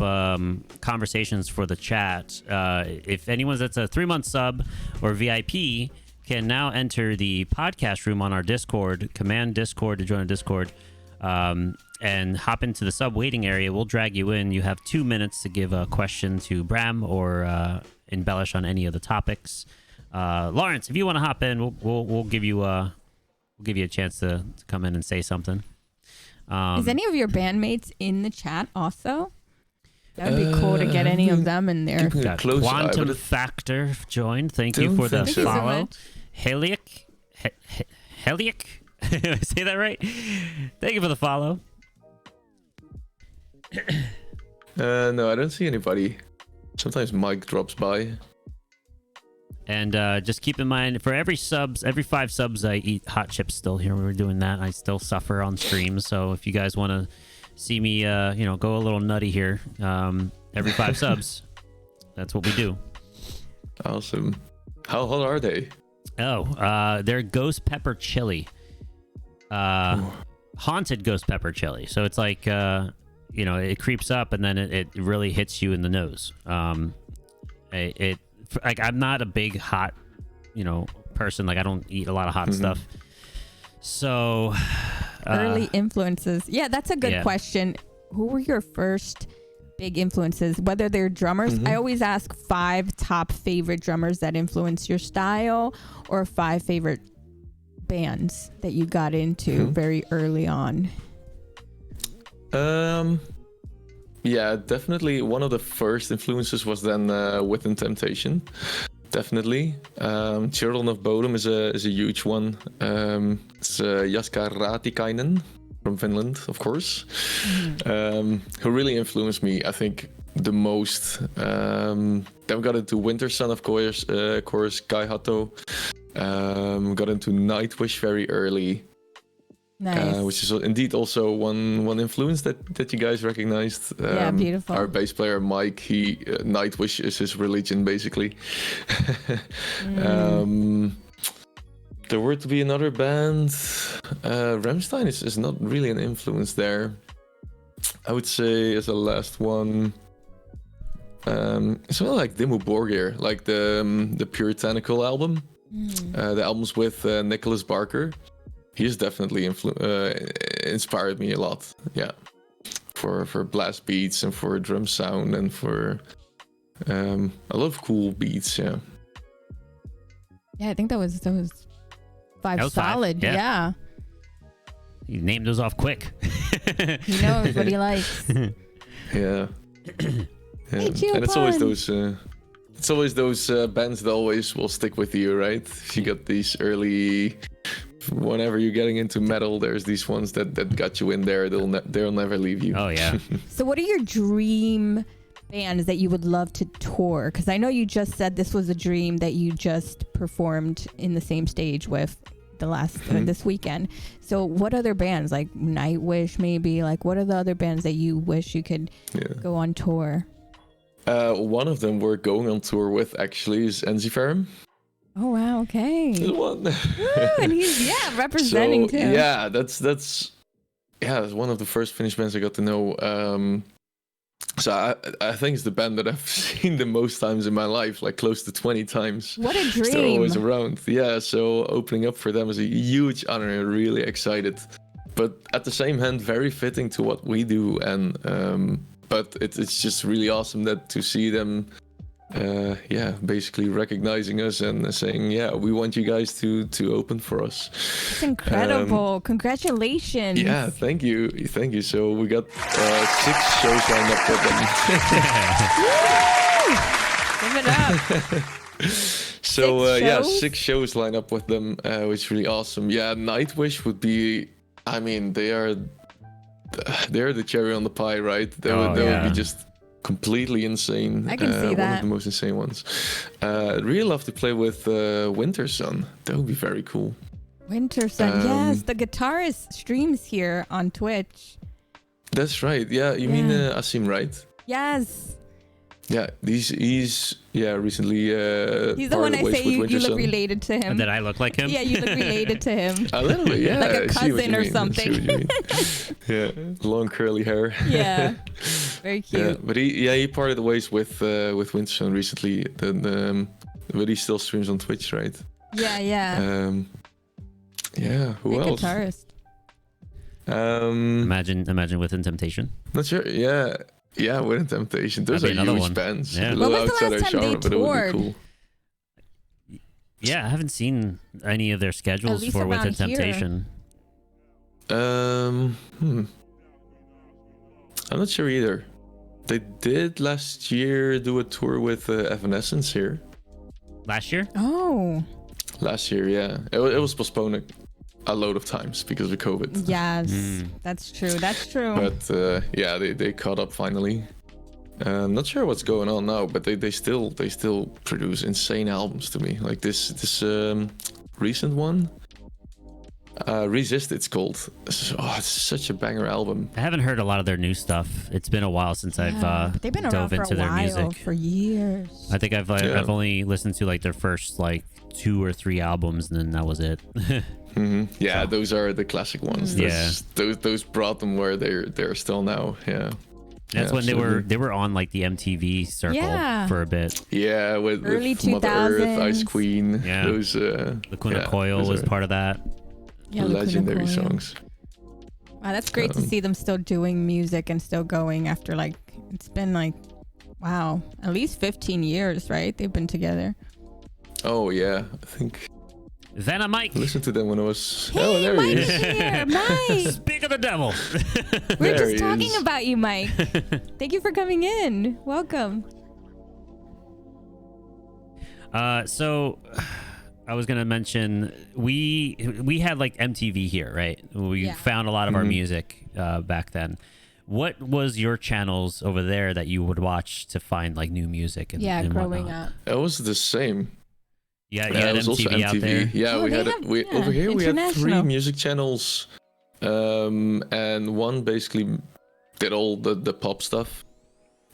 conversations for the chat. If anyone that's a 3-month sub or VIP can now enter the podcast room on our Discord, command Discord to join our Discord, and hop into the sub waiting area. We'll drag you in. You have 2 minutes to give a question to Bram or embellish on any of the topics. Lawrence, if you want to hop in, we'll give you a chance to come in and say something. Is any of your bandmates in the chat also? That would be cool to get any of them in there. Got Quantum Factor joined. Thank you for the so follow. much. Helic. Did I say that right? Thank you for the follow. No, I don't see anybody. Sometimes Mike drops by. And just keep in mind, for every 5 subs, I eat hot chips still here. We're doing that. I still suffer on stream. So if you guys want to see me, go a little nutty here, every 5 subs, that's what we do. Awesome. How hot are they? Oh, they're ghost pepper chili. Haunted ghost pepper chili. So it's like it creeps up and then it really hits you in the nose. Like I'm not a big hot, person. Like I don't eat a lot of hot stuff. So early influences. Yeah, that's a good question. Who were your first big influences, whether they're drummers? I always ask 5 top favorite drummers that influence your style, or 5 favorite bands that you got into very early on. Yeah, definitely one of the first influences was then Within Temptation. Definitely. Children of Bodom is a huge one. It's Jaska Raatikainen from Finland, of course, who really influenced me, I think, the most. Then we got into Winter Sun, of course, Kai Hatto. Got into Nightwish very early. Nice. Which is indeed also one influence that you guys recognized. Yeah, beautiful. Our bass player Mike, he Nightwish is his religion basically. There were to be another band. Rammstein is not really an influence there. I would say as a last one, something like Dimmu Borgir, like the Puritanical album, the albums with Nicholas Barker. He's definitely inspired me a lot. Yeah, for blast beats and for drum sound and for a lot of cool beats. Yeah. Yeah, I think that was 5 solid. 5, yeah. Yeah. You named those off quick. He knows what he likes. Yeah. Hey, Chill and it's Pun. always those bands that always will stick with you, right? If you got these early, whenever you're getting into metal, there's these ones that got you in there. They'll never leave you. Oh yeah. So what are your dream bands that you would love to tour? Because I know you just said this was a dream that you just performed in the same stage with the last this weekend. So what other bands, like Nightwish maybe, like what are the other bands that you wish you could go on tour? One of them we're going on tour with actually is Enziferum. Oh wow, okay. The one. Woo, and he's representing too. Yeah, that's one of the first Finnish bands I got to know. So I think it's the band that I've seen the most times in my life, like close to 20 times. What a dream. They're always around. Yeah, so opening up for them is a huge honor. Really excited. But at the same hand, very fitting to what we do. And but it's just really awesome to see them basically recognizing us and saying, we want you guys to open for us. It's incredible. Congratulations. Yeah, thank you. So we got 6 shows lined up with them. Give it up. So 6 shows lined up with them, which is really awesome. Yeah, Nightwish would be, I mean, they're the cherry on the pie, right? They would be just completely insane. I can see that. One of the most insane ones. I'd really love to play with Winter Sun. That would be very cool. Winter Sun, yes. The guitarist streams here on Twitch. That's right. Yeah, you mean Asim, right? Yes. Yeah, he's recently he's the one I say you look related to him. Did I look like him? Yeah, you look related to him. A little bit, yeah. Like a cousin or something. Yeah, long curly hair. Yeah, very cute. Yeah, but he parted ways with Winterson recently. But he still streams on Twitch, right? Yeah. Who Big else? Guitarist. Imagine Within Temptation. Not sure. Yeah, Within Temptation. Those are huge bands. Yeah. A When little was the outside last our time they genre, but it would toured? be cool. Yeah, I haven't seen any of their schedules least for Within around here. Temptation. I'm not sure either. They did last year do a tour with Evanescence here. Last year? Oh. Last year, yeah. It was postponed a load of times because of COVID. Yes, that's true. But they caught up finally. I'm not sure what's going on now, but they still produce insane albums to me. Like this recent one. Resist, it's called. It's such a banger album. I haven't heard a lot of their new stuff. It's been a while since I've but they've been around dove for into a their while, music. for years. I think I've only listened to like their first like 2 or 3 albums, and then that was it. Yeah, those are the classic ones. Those brought them where they're still now. Yeah. That's when absolutely. they were on like the MTV circle for a bit. Yeah, with Early Mother Earth, 2000s. Ice Queen. Yeah. Those Lacuna Coil was part of that. Yeah, Lacuna legendary Coil. songs. Wow, that's great to see them still doing music and still going after like, it's been like, wow, at least 15 years, right? They've been together. Oh yeah, I think Vanna Mike. I listened to them when I was. Hey, oh, there Mike he is. is here. Mike. Speak of the devil. We're There just he talking is. about you, Mike. Thank you for coming in. Welcome. So I was gonna mention we had like MTV here, right? We found a lot of our music back then. What was your channels over there that you would watch to find like new music? And, and growing whatnot? up. It was the same. Yeah, you had it was also MTV out MTV. there. Yeah, Oh, we they had have- over here we had 3 international. music channels, and one basically did all the pop stuff.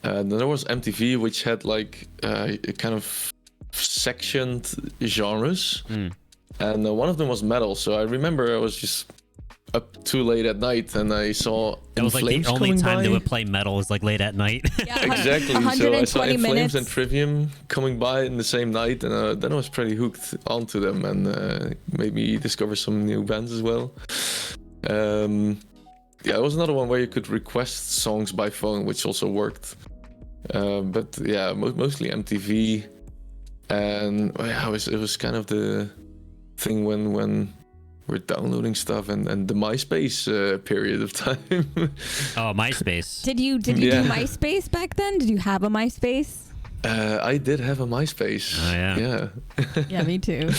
And then there was MTV, which had like a kind of sectioned genres, and one of them was metal. So I remember I was just up too late at night, and I saw That was like Flames the only coming time by. they would play metal was like late at night. Yeah, Exactly. So I saw 120 In Flames minutes. and Trivium coming by in the same night, and then I was pretty hooked onto them, and made me discover some new bands as well. Yeah, there was another one where you could request songs by phone, which also worked. But yeah, mostly MTV, and it was kind of the thing when we're downloading stuff, and the MySpace period of time. Oh, MySpace. Did you do MySpace back then? Did you have a MySpace? I did have a MySpace. Oh, yeah. Yeah, me too.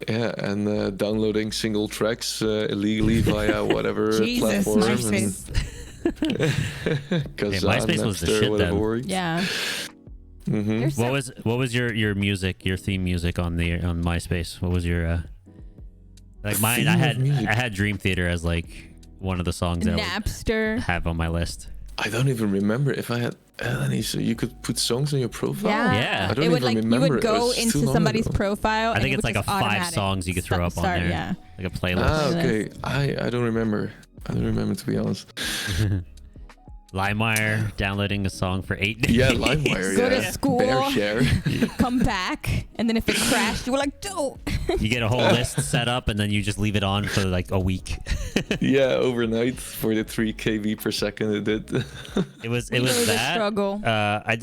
Yeah, and downloading single tracks illegally via whatever Jesus, platform. MySpace. Because MySpace was the shit then. Yeah. Mm-hmm. There's What was your music, your theme music on MySpace? What was your like mine? Theme I of music? had Dream Theater as like one of the songs that I Napster. would have on my list. I don't even remember if I had any. So you could put songs on your profile. Yeah. I don't It would even like remember. you would It go was too into long somebody's ago. profile. I think and it's it like would a just 5 automatic songs you could throw up on start, there, Yeah. like a playlist. Ah, okay. I don't remember. I don't remember, to be honest. LimeWire downloading a song for 8 days. Yeah, LimeWire. Go yeah. to school. Bear share. Come back, and then if it crashed, you were like, "Don't." You get a whole list set up, and then you just leave it on for like a week. Yeah, overnight for the 3 kb per second it did. It was It was a that. struggle. I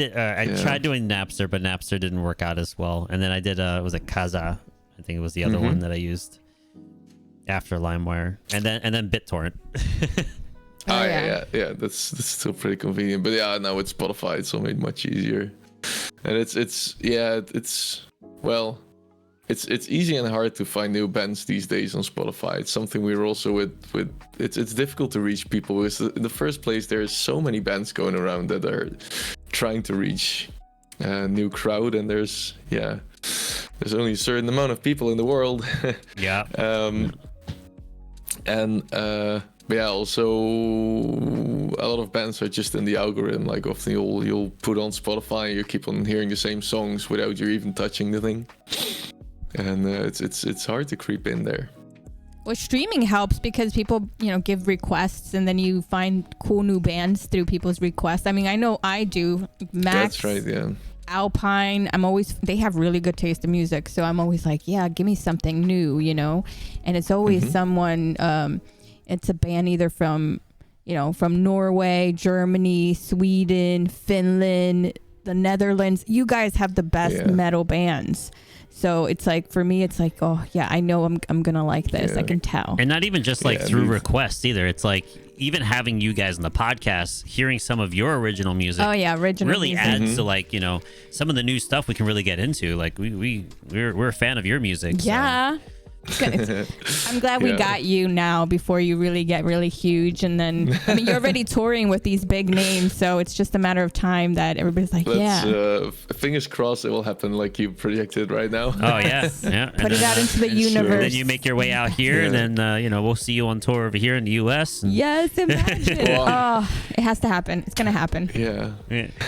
tried doing Napster, but Napster didn't work out as well. And then I did was it Kaza? I think it was the other one that I used after LimeWire, and then BitTorrent. Oh yeah. That's still pretty convenient. But yeah, now with Spotify, it's all made much easier. And it's easy and hard to find new bands these days on Spotify. It's something we're also with it's difficult to reach people because in the first place there's so many bands going around that are trying to reach a new crowd, and there's only a certain amount of people in the world. Yeah. But yeah, also a lot of bands are just in the algorithm. Like often you'll put on Spotify and you keep on hearing the same songs without you even touching the thing, and it's hard to creep in there. Well, streaming helps because people, give requests, and then you find cool new bands through people's requests. I mean, I know I do. Max, That's right, yeah. Alpine. They have really good taste in music, so I'm always like, yeah, give me something new, And it's always someone. It's a band either from Norway, Germany, Sweden, Finland, the Netherlands. You guys have the best metal bands. So it's like, for me, it's like, oh yeah, I know I'm gonna like this. I can tell. And not even just like through requests either. It's like even having you guys on the podcast, hearing some of your original music. Oh yeah, original really music. adds to like some of the new stuff we can really get into. Like we're a fan of your music. Yeah. I'm glad we got you now before you really get really huge. And then, I mean, you're already touring with these big names, so it's just a matter of time that everybody's like, fingers crossed it will happen like you projected right now. Oh, yeah. Put it out into the universe. And then you make your way out here, and then, we'll see you on tour over here in the U.S. Yes, imagine. Oh, it has to happen. It's going to happen. Yeah.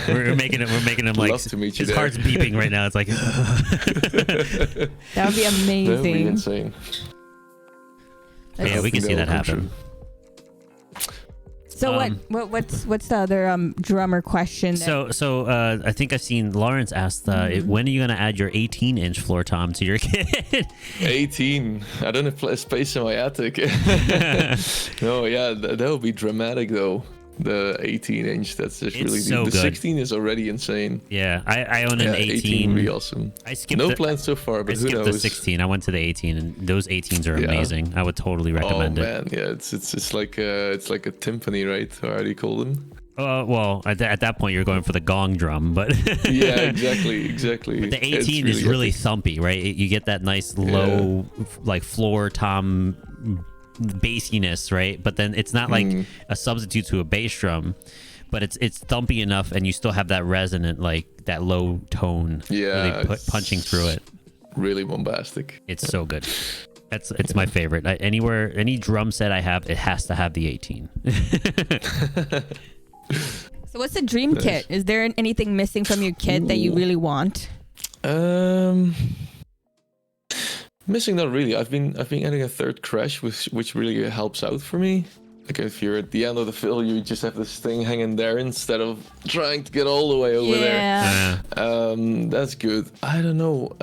We're making him like, love to meet you his heart's beeping right now. It's like, that would be amazing. That would be insane. Yeah, we can see that happen. So what's the other drummer question? So I think I've seen Lawrence asked, when are you gonna add your 18-inch floor tom to your kit? 18. I don't have space in my attic. No, yeah, that would be dramatic though. The 18-inch, that's just really so the good. 16 is already insane. Yeah, I own an 18. Really awesome. I skipped plans so far, but who knows? The 16. I went to the 18, and those 18s are amazing. I would totally recommend it. Oh man, yeah, it's like a timpani, right? Or how do you call them? Well, at that point you're going for the gong drum, but yeah, exactly. But the 18 is really thumpy, right? You get that nice low, like floor tom bassiness, right? But then it's not like a substitute to a bass drum, but it's thumpy enough, and you still have that resonant, like that low tone, really punching through it. Really bombastic. It's so good. It's my favorite. Any drum set I have, it has to have the 18. So what's the dream kit? Is there anything missing from your kit that you really want? Missing, not really. I've been adding a third crash, which really helps out for me. Like if you're at the end of the fill, you just have this thing hanging there instead of trying to get all the way over there. That's good. I don't know.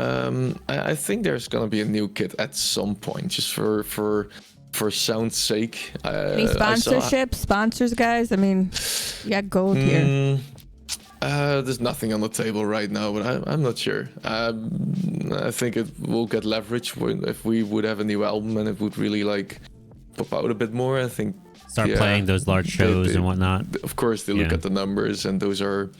I think there's gonna be a new kit at some point, just for sound's sake. Any sponsorship, sponsors, guys? I mean, you got gold here. There's nothing on the table right now, but I'm not sure. I think it will get leverage if we would have a new album and it would really like pop out a bit more. I think start playing those large shows and whatnot. Of course, they look at the numbers, and those are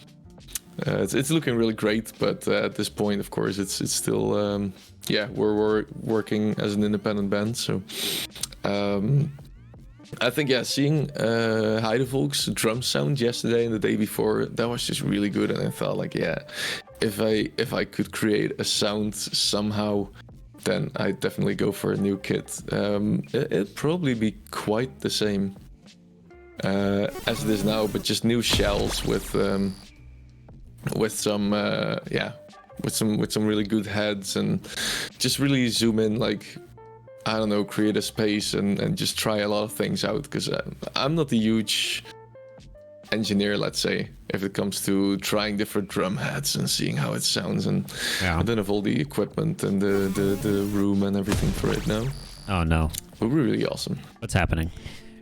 it's looking really great. But at this point, of course, it's still we're working as an independent band, so. I think seeing Heidevolk's drum sound yesterday and the day before, that was just really good, and I felt like if I could create a sound somehow, then I'd definitely go for a new kit. It'd probably be quite the same as it is now, but just new shells with some really good heads, and just really zoom in, like, I don't know, create a space and just try a lot of things out, because I'm not a huge engineer, let's say, if it comes to trying different drum heads and seeing how it sounds, and I don't have all the equipment and the room and everything for it now. Oh no. But we're really awesome. What's happening?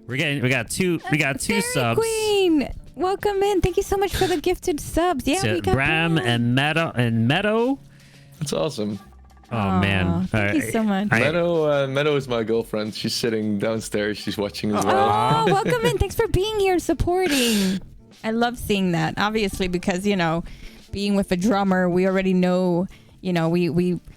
We got two subs. Queen, welcome in. Thank you so much for the gifted subs. Yeah, we got Bram and Meadow. That's awesome. Oh man! Thank you so much. Meadow is my girlfriend. She's sitting downstairs. She's watching as well. Oh, welcome in. Thanks for being here and supporting. I love seeing that. Obviously, because being with a drummer, we already know.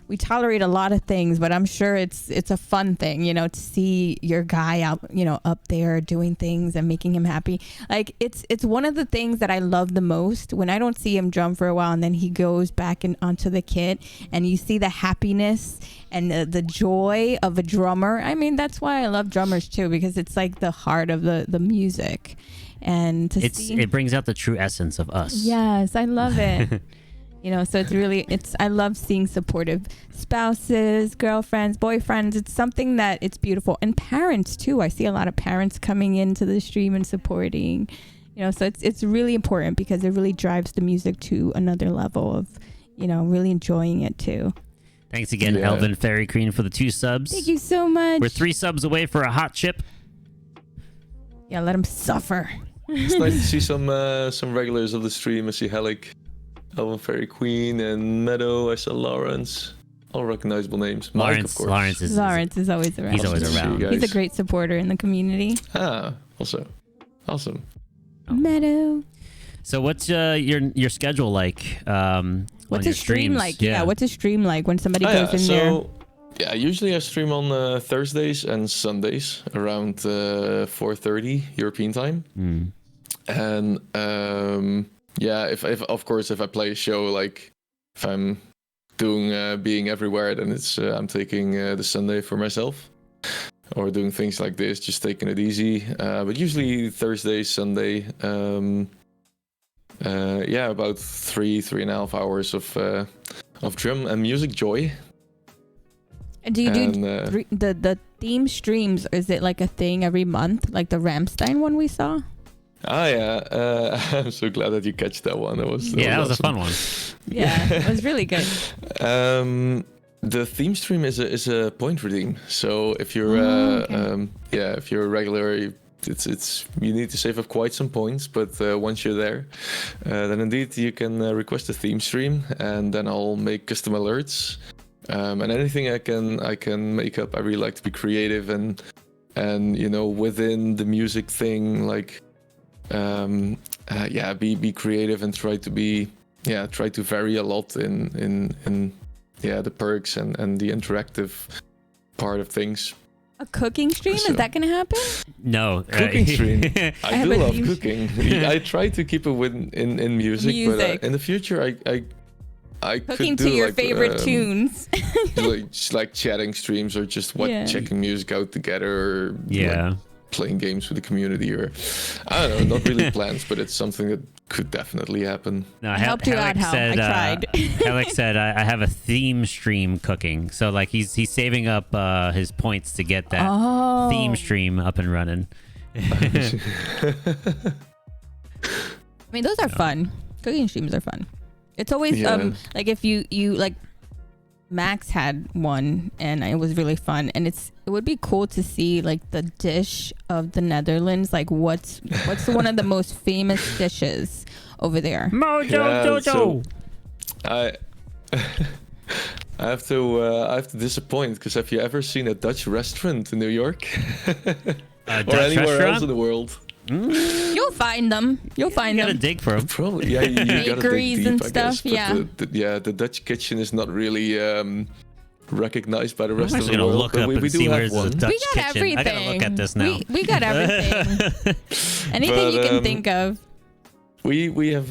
We tolerate a lot of things, but I'm sure it's a fun thing, to see your guy out, up there doing things and making him happy. Like it's one of the things that I love the most when I don't see him drum for a while, and then he goes back onto the kit, and you see the happiness and the joy of a drummer. I mean, that's why I love drummers too, because it's like the heart of the music, and it brings out the true essence of us. Yes, I love it. So I love seeing supportive spouses, girlfriends, boyfriends. It's something that it's beautiful. And parents too. I see a lot of parents coming into the stream and supporting, so it's really important, because it really drives the music to another level of, really enjoying it too. Thanks again, Elvin Fairy Queen, for the 2 subs. Thank you so much. We're 3 subs away for a hot chip. Yeah, let him suffer. It's nice to see some regulars of the stream. I see Helic, Elven Fairy Queen, and Meadow. I saw Lawrence. All recognizable names. Mike, of course. Lawrence is always around. He's always around. He's a great supporter in the community. Also. Awesome. Meadow. So what's your schedule like? What's a stream like? Yeah, what's a stream like when somebody goes in there? Yeah, usually I stream on Thursdays and Sundays around 4:30 European time. And yeah, if of course if I play a show, like if I'm doing being everywhere, then it's I'm taking the Sunday for myself, or doing things like this, just taking it easy. But usually Thursday, Sunday, yeah, about 3.5 hours of drum and music joy. And do you do the theme streams? Is it like a thing every month, like the Rammstein one we saw? Ah, yeah. I'm so glad that you catch that one. That was a fun one. Yeah, it was really good. The theme stream is a point redeem. So if you're if you're a regular, it's you need to save up quite some points. But once you're there, then indeed you can request a theme stream, and then I'll make custom alerts. And anything I can make up. I really like to be creative and you know, within the music thing, like be creative and try to vary a lot in the perks and the interactive part of things. A cooking stream? Is that gonna happen? No. Cooking stream. I do love cooking. I try to keep it in music. But in the future I cooking could do to your like, favorite tunes. like chatting streams, or just checking music out together, or like playing games with the community, or I don't know, not really plans, but it's something that could definitely happen. No, I helped you out, Hal. I tried. Alex said I have a theme stream cooking, so like he's saving up his points to get that theme stream up and running. I mean, those are fun. Cooking streams are fun. It's always like if you like Max had one and it was really fun, and it would be cool to see like the dish of the Netherlands, like what's one of the most famous dishes over there. Mojo. I have to disappoint, because have you ever seen a Dutch restaurant in New York? Or Dutch anywhere restaurant? else in the world? You'll find them. You gotta dig for them. Probably, yeah. You gotta dig deep, and I stuff. guess. But the Dutch kitchen is not really recognized by the rest of the world. Look up we and see where's the Dutch we got kitchen. everything. I gotta look at this now. We got everything. Anything you can think of. We have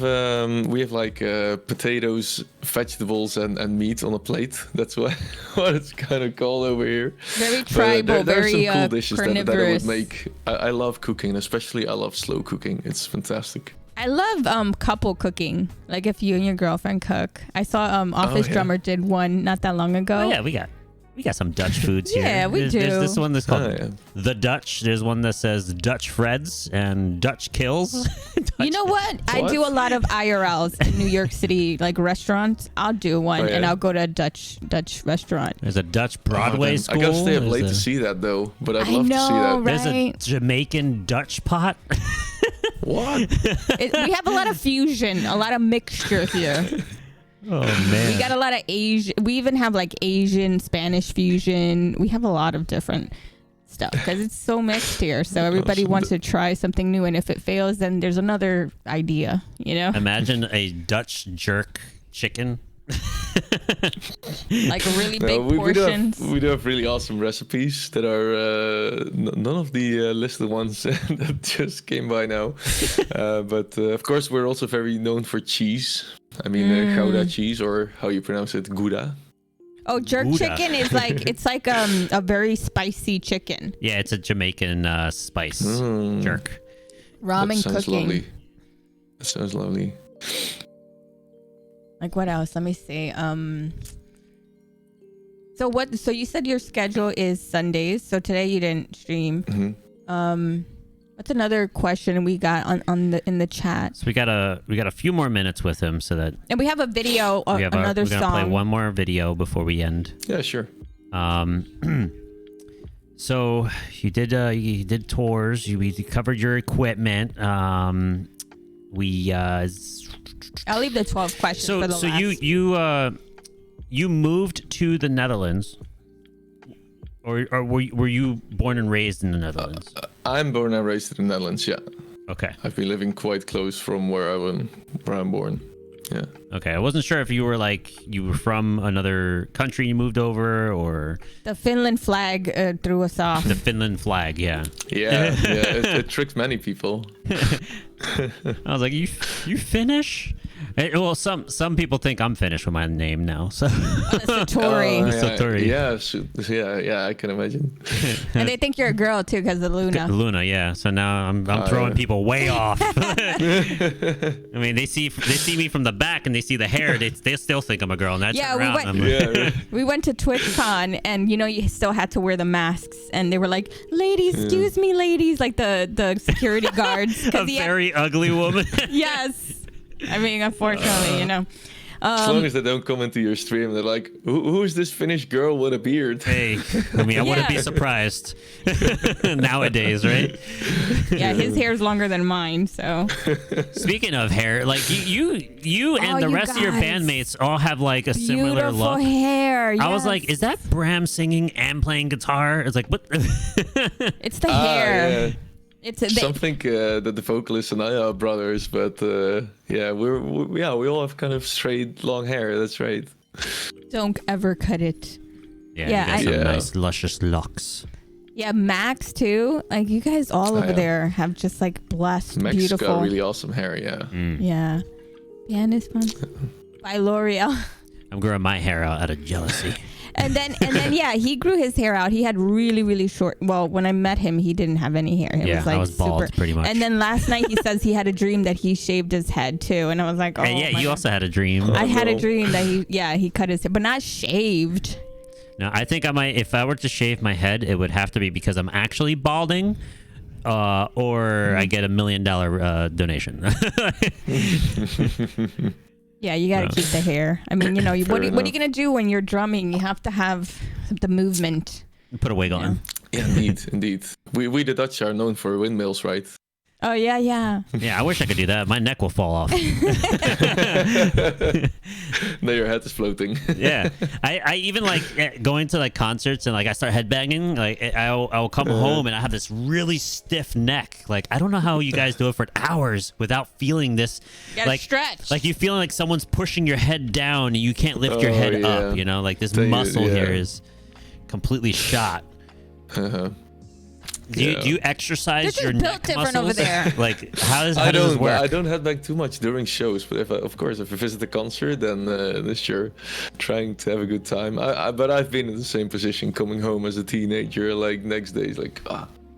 like potatoes, vegetables, and meat on a plate. That's what it's kind of called over here. Very tribal, there are some very cool dishes that I carnivorous. would make. I love cooking, especially I love slow cooking. It's fantastic. I love couple cooking. Like if you and your girlfriend cook. I saw Office Drummer did one not that long ago. Oh yeah, we got some Dutch foods here. Yeah, we do. There's this one that's called The Dutch. There's one that says Dutch Freds and Dutch Kills. You know what? I do a lot of IRLs in New York City, like restaurants. I'll do one and I'll go to a Dutch restaurant. There's a Dutch Broadway school. I gotta stay up late to see that though, but I'd love to see that. Right? There's a Jamaican Dutch pot. What? We have a lot of fusion, a lot of mixture here. Oh man. We got a lot of Asian. We even have like Asian, Spanish fusion. We have a lot of different stuff because it's so mixed here. So everybody wants to try something new, and if it fails, then there's another idea. You know. Imagine a Dutch jerk chicken. Like really big portions. We do have really awesome recipes that are none of the listed ones that just came by now. But of course, we're also very known for cheese. I mean, Gouda cheese, or how you pronounce it, Gouda. Oh, jerk chicken is like, it's like a very spicy chicken. Yeah, it's a Jamaican spice jerk. Ramen cooking. Lovely. That sounds lovely. Like what else? Let me see. So you said your schedule is Sundays. So today you didn't stream. Mm-hmm. What's another question we got in the chat? So we got a few more minutes with him, so that. And we have a video of another song. We're gonna play one more video before we end. Yeah, sure. So you did tours. You covered your equipment. I'll leave the 12 questions for the last. So you moved to the Netherlands, or were you born and raised in the Netherlands? I'm born and raised in the Netherlands. Yeah. Okay. I've been living quite close from where I'm born. Yeah. Okay, I wasn't sure if you were from another country, you moved over, or The Finland flag threw us off. the Finland flag. Yeah. Yeah. It tricked many people. I was like, you Finnish? Well, some people think I'm Finnish with my name now. So Satori. Satori. Yeah, I can imagine. And they think you're a girl too because of Luna. Luna, yeah. So now I'm throwing people way off. I mean, they see me from the back and they see the hair. They still think I'm a girl. And I turn around, we went to TwitchCon and you still had to wear the masks and they were like, ladies, excuse me, ladies, like the security guards. A very ugly woman. Yes. I mean, unfortunately, As long as they don't come into your stream, they're like, who is this Finnish girl with a beard? Hey, I mean, I wouldn't be surprised nowadays, right? Yeah, his hair's longer than mine, so. Speaking of hair, like you and the rest of your bandmates all have like a similar look. Beautiful hair. Yes. I was like, is that Bram singing and playing guitar? It's like, what? It's the hair. Yeah. Some think that the vocalist and I are brothers, but we all have kind of straight long hair. That's right. Don't ever cut it. Yeah, you got some nice luscious locks. Yeah, Max too. Like you guys all over there have just like blessed, Max beautiful. got really awesome hair. Yeah. Yeah. Band is fun. By L'Oreal. I'm growing my hair out of jealousy. And then yeah, he grew his hair out. He had really, really short. Well, when I met him, he didn't have any hair. It was like I was bald super, pretty much. And then last night he says he had a dream that he shaved his head too, and I was like, oh. And you also had a dream. I had a dream that he cut his hair, but not shaved. No, I think I might. If I were to shave my head, it would have to be because I'm actually balding, or I get $1 million donation. Yeah, you gotta keep the hair. I mean, what are you gonna do when you're drumming? You have to have the movement. Put a wig on. Yeah, indeed. We the Dutch are known for windmills, right? Oh yeah. Yeah, I wish I could do that. My neck will fall off. Now your head is floating. Yeah, I even like going to like concerts and like I start headbanging. Like I'll come home and I have this really stiff neck. Like I don't know how you guys do it for hours without feeling this. You gotta stretch. Like you feel like someone's pushing your head down and you can't lift your head up. Like this muscle here is completely shot. Do you exercise your neck different muscles? Over there. Like how does this work? I don't headbang too much during shows, but if I visit a concert, then sure, trying to have a good time. But I've been in the same position, coming home as a teenager. Like next day, it's like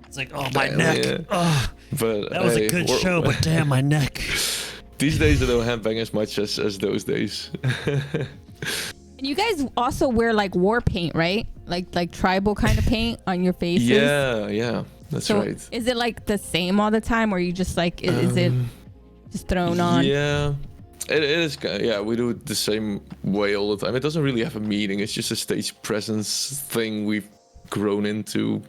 it's like my neck. Yeah. Oh, but that was a good show, but damn my neck. These days I don't headbang as much as those days. And you guys also wear like war paint, right? Like tribal kind of paint on your faces. Yeah, that's right. Is it like the same all the time, or you just like is it just thrown on? Yeah, it is. Yeah, we do it the same way all the time. It doesn't really have a meaning. It's just a stage presence thing we've grown into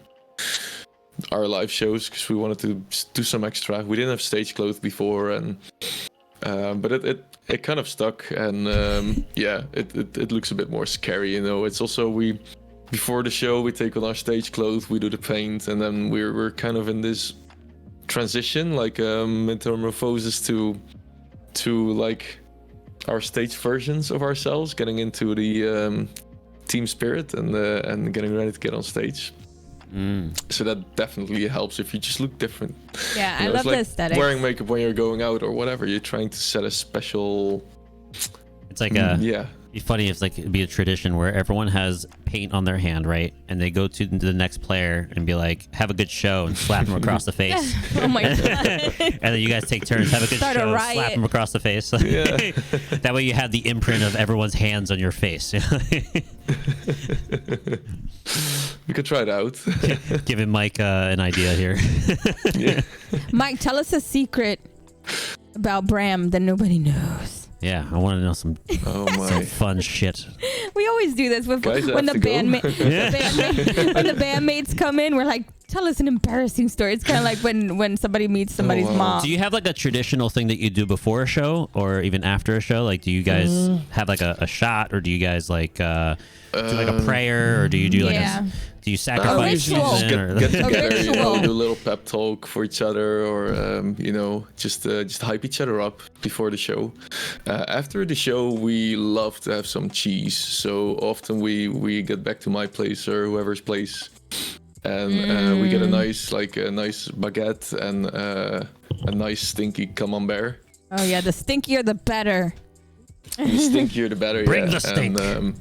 our live shows because we wanted to do some extra. We didn't have stage clothes before, and but it kind of stuck, and it looks a bit more scary. It's also before the show we take on our stage clothes, we do the paint, and then we're kind of in this transition, like metamorphosis to like our stage versions of ourselves, getting into the team spirit and getting ready to get on stage. So that definitely helps if you just look different. Yeah, I love the aesthetic. Wearing makeup when you're going out or whatever, you're trying to set a special. It's like it'd be funny if it'd be a tradition where everyone has paint on their hand, right? And they go to the next player and be like, "Have a good show," and slap them across the face. Oh my god! And then you guys take turns, have a good show, slap them across the face. Yeah. That way you have the imprint of everyone's hands on your face. We could try it out. Giving Mike an idea here. Yeah. Mike, tell us a secret about Bram that nobody knows. Yeah, I want to know some fun shit. We always do this when the bandmates come in. We're like, Tell us an embarrassing story. It's kind of like when somebody meets somebody's mom. Do you have like a traditional thing that you do before a show or even after a show? Like, do you guys have like a shot, or do you guys like do like a prayer, or do you do like do you sacrifice usually something? just get together, you know, do a little pep talk for each other, or you know, just hype each other up before the show. After the show, we love to have some cheese, so often we get back to my place or whoever's place, and we get a nice baguette and a nice stinky camembert. Oh yeah, the stinkier the better. The stinkier the better. Bring the stink. And,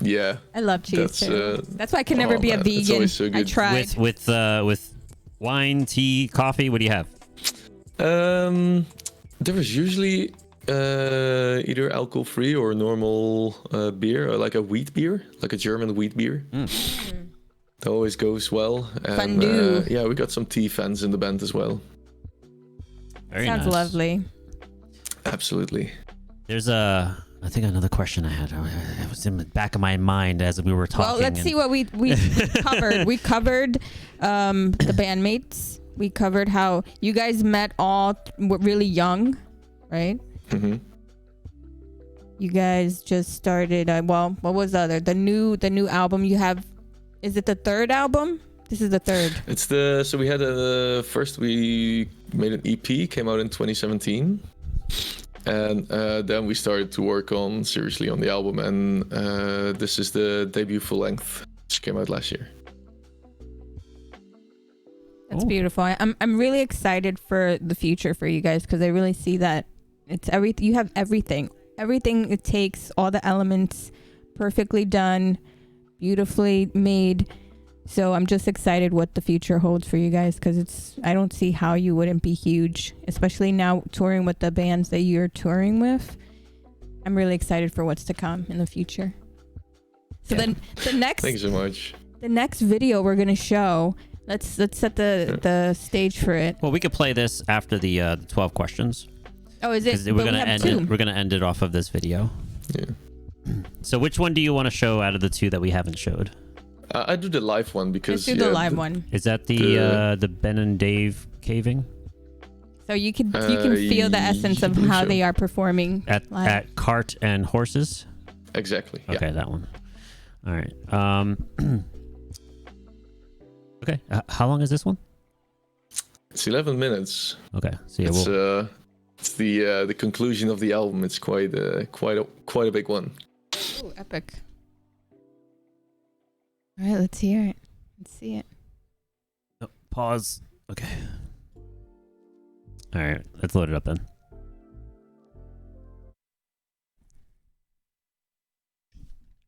yeah, I love cheese too. That's why I can never be a vegan. It's always so good. I tried. With wine, tea, coffee. What do you have? There was usually either alcohol-free or normal beer, or like a wheat beer, like a German wheat beer. That always goes well. And Fondue. yeah, we got some tea fans in the band as well. Very Sounds nice. lovely. Absolutely. There's I think another question I had. It was in the back of my mind as we were talking. Well, let's see what we covered. We covered the bandmates. We covered how you guys met all really young, right? Mm-hmm. You guys just started. What was the other? The new album you have. Is it the third album? This is the third. So we had first we made an EP, came out in 2017. And then we started to work seriously on the album, and this is the debut full length, which came out last year. That's beautiful. I'm really excited for the future for you guys, because I really see that it's everything. You have everything it takes, all the elements perfectly done, beautifully made. So I'm just excited what the future holds for you guys, because I don't see how you wouldn't be huge, especially now touring with the bands that you're touring with. I'm really excited for what's to come in the future. So then the next, thank you so much. The next video we're gonna show. Let's set the stage for it. Well, we could play this after the 12 questions. Oh, is it? We're gonna end it. We're gonna end it off of this video. Yeah. So which one do you want to show out of the two that we haven't showed? I do the live one because let's do the live one. Is that the Ben and Dave caving? So you can feel the essence of how they are performing at Cart and Horses. Exactly. Okay, yeah. that one. All right. Okay. How long is this one? It's 11 minutes. Okay. So yeah, it's the conclusion of the album. It's quite a big one. Oh, epic. All right, let's hear it. Let's see it. Oh, pause. Okay. All right, let's load it up then.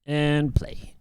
And play.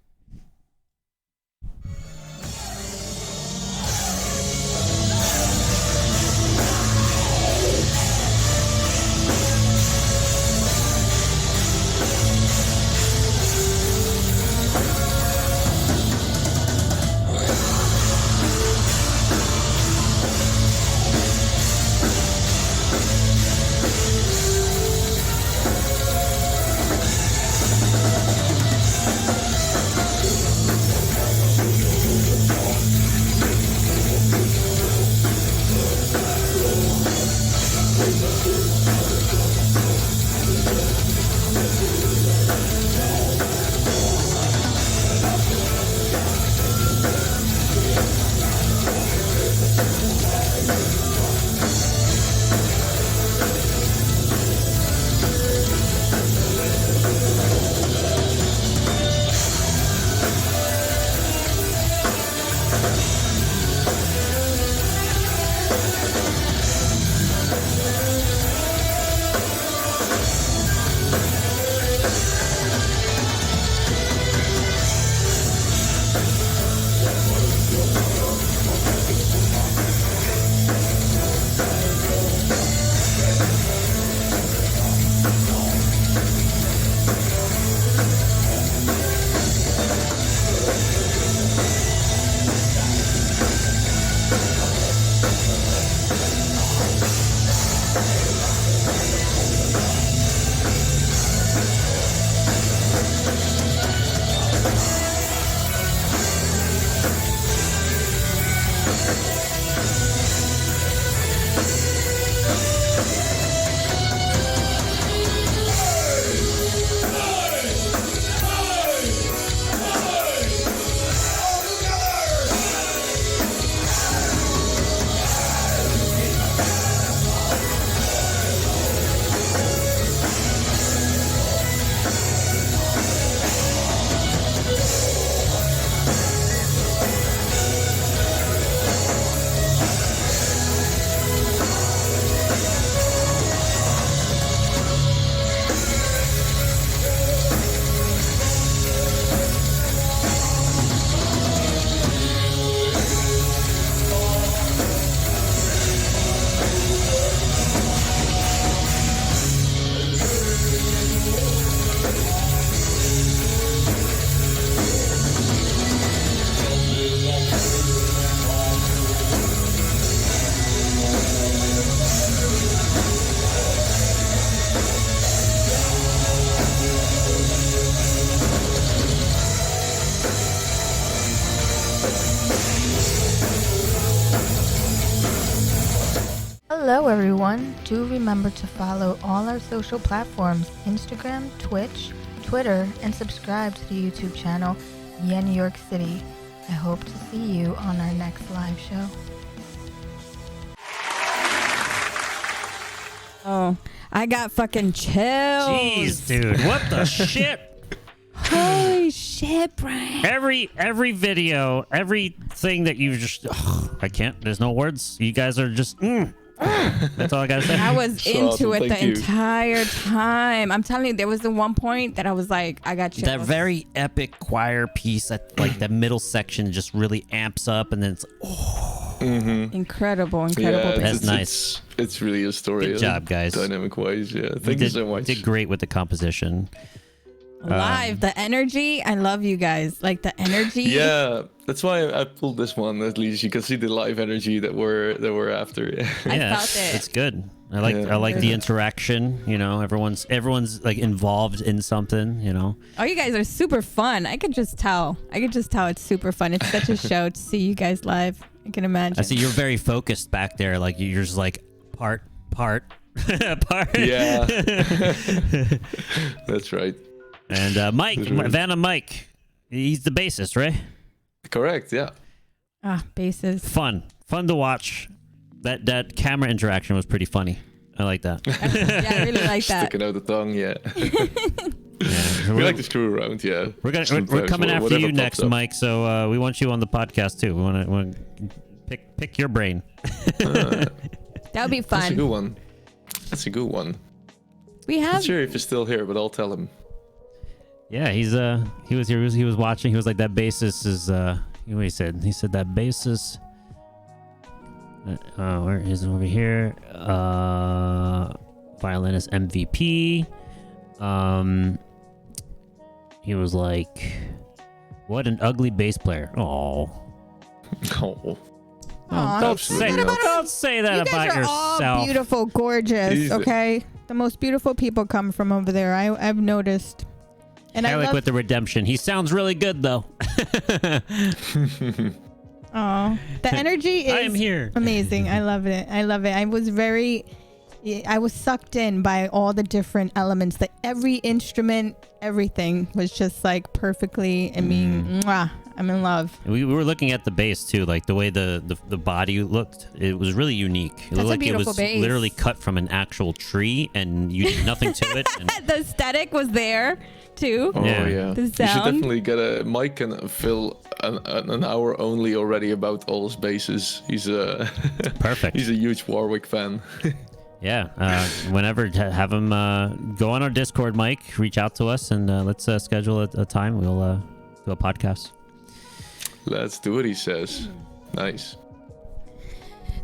Hello everyone. Do remember to follow all our social platforms, Instagram, Twitch, Twitter, and subscribe to the YouTube channel YenYorkCity. I hope to see you on our next live show. Oh, I got fucking chills. Jeez, dude. What the shit? Holy shit, Brian. Every video, everything that you just... I can't. There's no words. You guys are just... That's all I gotta say. I was into awesome. it Thank the you. entire time. I'm telling you, there was the one point that I was like, I got chills. That very epic choir piece at like the middle section just really amps up, and then it's incredible Yeah, piece. That's nice. It's really a story. Good job, guys. Dynamic wise, yeah. Thank you so much. Did great with the composition. Live, the energy. I love you guys. Like the energy. Yeah, that's why I pulled this one. At least you can see the live energy that we're after. I Yeah, felt it. it's good. I like the interaction. You know, everyone's like involved in something. You know. Oh, you guys are super fun. I could just tell it's super fun. It's such a show to see you guys live. I can imagine. I see you're very focused back there. Like you're just like part. Yeah, that's right. And Mike, Mike, he's the bassist, right? Correct. Yeah. Bases. Fun to watch. That camera interaction was pretty funny. I like that. Yeah, I really like that. Sticking out the tongue. Yeah. Yeah, We like to screw around. Yeah. We're Sometimes, coming after whatever you pops next, up. Mike. So we want you on the podcast too. We want to pick your brain. That would be That's a fun. good one. That's a good one. We Not have. sure if he's still here, but I'll tell him. Yeah, he was here. He was watching. He was like, that bassist is. What he said? He said that bassist. Where is it over here? Violinist MVP. He was like, what an ugly bass player. Oh. Oh. Aw, Don't absolutely say, not. don't say that You about guys are yourself. all beautiful, gorgeous. Easy. Okay, the most beautiful people come from over there. I've noticed. And I Alec love. with the redemption. He sounds really good though. Oh, the energy is I am here. amazing. I love it. I was sucked in by all the different elements. That every instrument, everything was just like perfectly. I mean, mwah, I'm in love. We were looking at the bass too, like the way the body looked. It was really unique. It That's a looked like it beautiful was bass. literally cut from an actual tree, and you did nothing to it. And The aesthetic was there too. Oh Yeah. yeah. The You should sound. definitely get a Mike can fill an hour only already about all his basses. He's a perfect. he's a huge Warwick fan. Yeah. Whenever, have him go on our Discord, Mike. Reach out to us, and let's schedule a time. We'll do a podcast. Let's do what he says. Nice.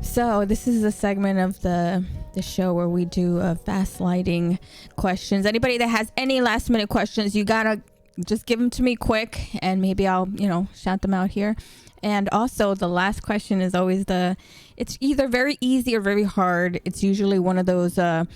So this is a segment of the show where we do fast lighting questions. Anybody that has any last minute questions, you gotta just give them to me quick, and maybe I'll shout them out here. And also the last question is always it's either very easy or very hard. It's usually one of those the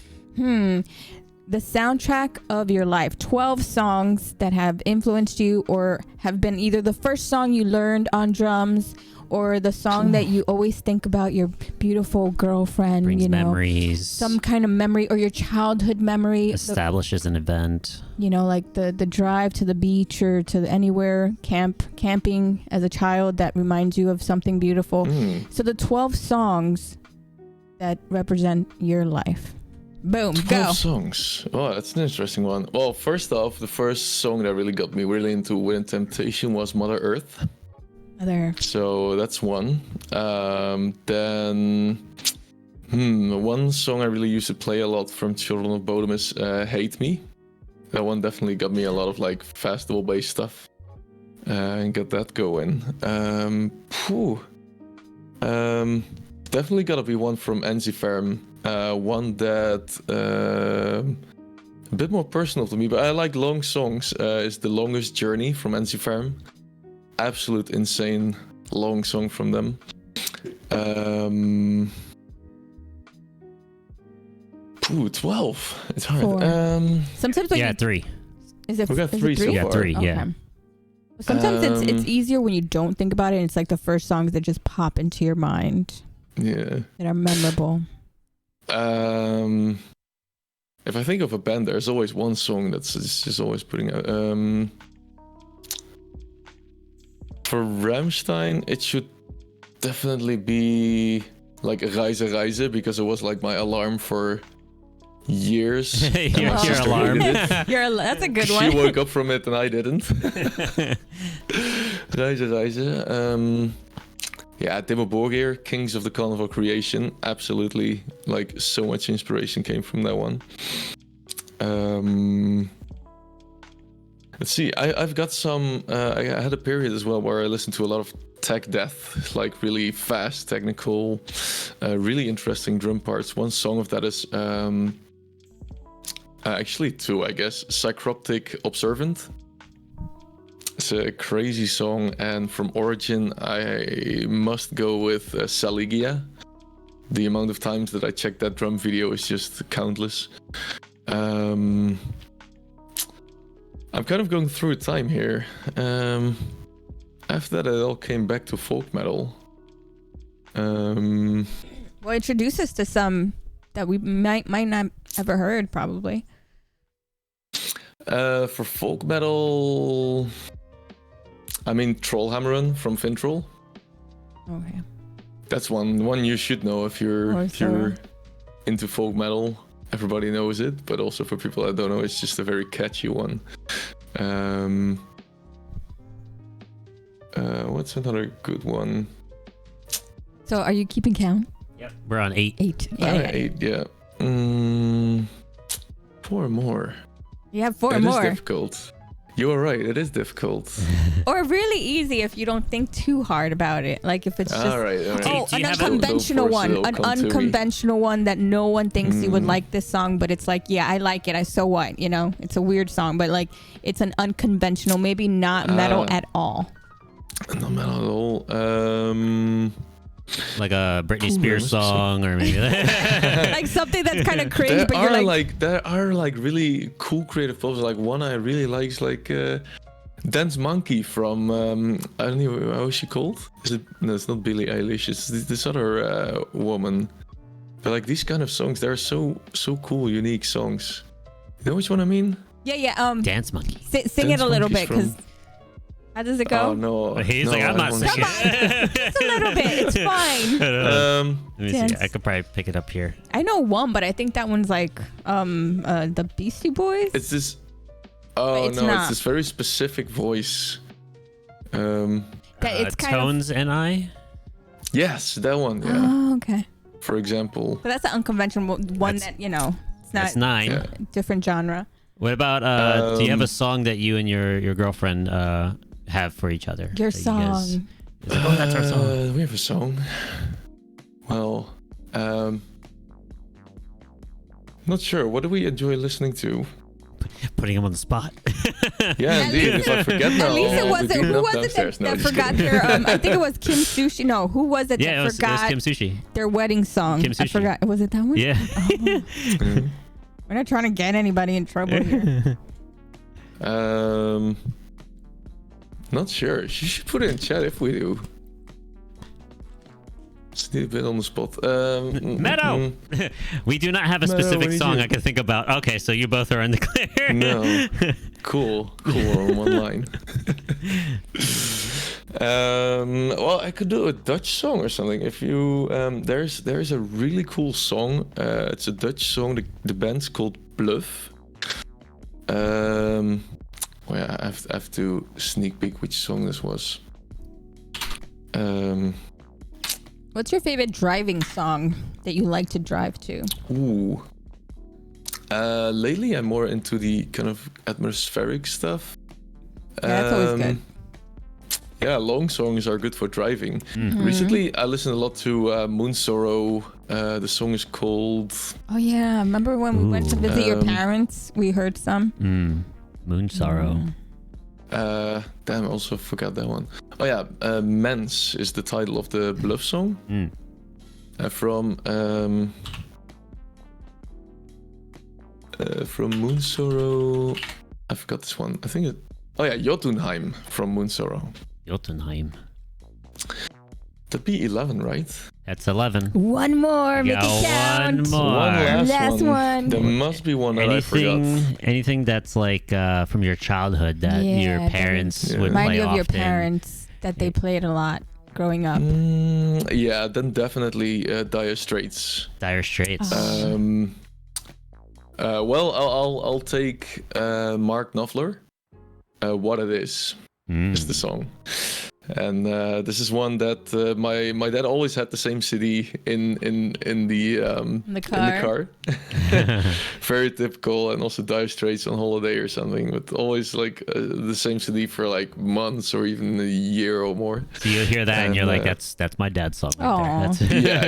soundtrack of your life. 12 songs that have influenced you or have been either the first song you learned on drums or the song that you always think about your beautiful girlfriend, Brings memories. some kind of memory or your childhood memory. Establishes an event. Like the drive to the beach or to anywhere, camping as a child that reminds you of something beautiful. So the 12 songs that represent your life. Boom, 12 go. songs. Oh, that's an interesting one. Well, first off, the first song that really got me really into Within Temptation was Mother Earth. Other. So that's one. Then one song I really used to play a lot from Children of Bodom is Hate Me. That one definitely got me a lot of like festival based stuff and got that going. Definitely gotta be one from Enziferm. One that a bit more personal to me, but I like long songs. Is The Longest Journey from Enziferm. Absolute insane long song from them. 12. It's hard. 4. Sometimes when Yeah, you, 3. is it, We got is 3 it so 3? Yeah, far. 3. Yeah. Okay. Sometimes it's easier when you don't think about it, and it's like the first songs that just pop into your mind Yeah. that are memorable. If I think of a band, there's always one song that's just always putting out. For Rammstein, it should definitely be like Reise Reise, because it was like my alarm for years. Your alarm. That's a good She one. woke up from it and I didn't. Reise Reise. Yeah, Dimmu Borgir, Kings of the Carnival Creation. Absolutely, like so much inspiration came from that one. Let's see, I've got some, I had a period as well where I listened to a lot of tech death, like really fast, technical, really interesting drum parts. One song of that is, actually two, I guess, Psychroptic Observant. It's a crazy song, and from origin, I must go with Saligia. The amount of times that I checked that drum video is just countless. I'm kind of going through time here. After that, it all came back to folk metal. Well, introduce us to some that we might not ever heard, probably. For folk metal, I mean Trollhammeren from Fintroll. Okay. That's one you should know if you're into folk metal. Everybody knows it, but also for people that don't know, it's just a very catchy one. What's another good one? So, are you keeping count? Yep. We're on 8. 8. Yeah. 8, yeah. 4 more. You have 4 It more. is difficult. You are right, it is difficult. Or really easy if you don't think too hard about it. Like if it's just All right. oh, Do an you have unconventional one, it'll an come to me. unconventional one that no one thinks you would like this song, but it's like, yeah, I like it. So what? You know, it's a weird song, but like it's an unconventional, maybe not metal at all. Not metal at all. Like a Britney Spears song, or maybe Like something that's kind of cringe, but you're like, there are like really cool creative pop. Like one I really like is like Dance Monkey from I don't know how is she called. Is it? No, it's not Billie Eilish. It's this other woman. But like these kind of songs, they're so cool, unique songs. You know which one I mean? yeah. Dance Monkey. Sing it a little bit, because how does it go? Oh no, He's no, like, I'm not singing. Come on, just a little bit. It's fine. Let me see. Dance. I could probably pick it up here. I know one, but I think that one's like the Beastie Boys. It's this. Oh It's no, not. it's this very specific voice. It's kind Tones and I. Yes, that one. Yeah. Oh, okay. For example. So that's an unconventional one That's- that, you know, it's not That's 9. Yeah. different genre. What about do you have a song that you and your girlfriend have for each other? Your that you guys- song. It's like, oh, that's our song. We have a song. Well, not sure. What do we enjoy listening to? Putting him on the spot. Yeah, At indeed. least- If I forget now, At least it I'll be wasn't. beaten Who up was it downstairs. No, that just forgot kidding. their? I think it was Kim Sushi. No, who was it Yeah, that it was forgot Kim Sushi. their wedding song? Kim I Sushi. forgot. Was it that one? Yeah. Oh. We're not trying to get anybody in trouble here. Not sure. You should put it in chat if we do. Just need a bit on the spot. Meadow. We do not have a Meadow, specific what do song you- I can think about. Okay, so you both are in the clear. No. Cool on one line. Well, I could do a Dutch song or something. If you there's a really cool song. It's a Dutch song. The band's called Bluff. Well, yeah, I have to sneak peek which song this was. What's your favorite driving song that you like to drive to? Ooh. Lately, I'm more into the kind of atmospheric stuff. Yeah, that's always good. Yeah, long songs are good for driving. Recently, I listened a lot to Moon Sorrow. The song is called... Oh yeah, remember when we went to visit your parents? We heard some. Moon Sorrow. Damn, I also forgot that one. Oh yeah, Mens is the title of the Bluff song. From Moon Sorrow. I forgot this one. I think it... Oh yeah, Jotunheim from Moon Sorrow. Jotunheim. That'd be 11, right? That's 11. One more. Make Got it count. one more. One Last one. There must be one that I forgot. Anything that's like from your childhood that your Yeah, parents Yeah. would Remind play you of your often. parents that they played a lot growing up. Yeah, then definitely Dire Straits. Dire Straits. Well, I'll take Mark Knopfler. What It Is the song. And this is one that my dad always had the same CD in the car. Very typical, and also Dire Straits on holiday or something, but always like the same CD for like months or even a year or more. So you hear that and you're like, that's my dad's song right Aw. there. Yeah,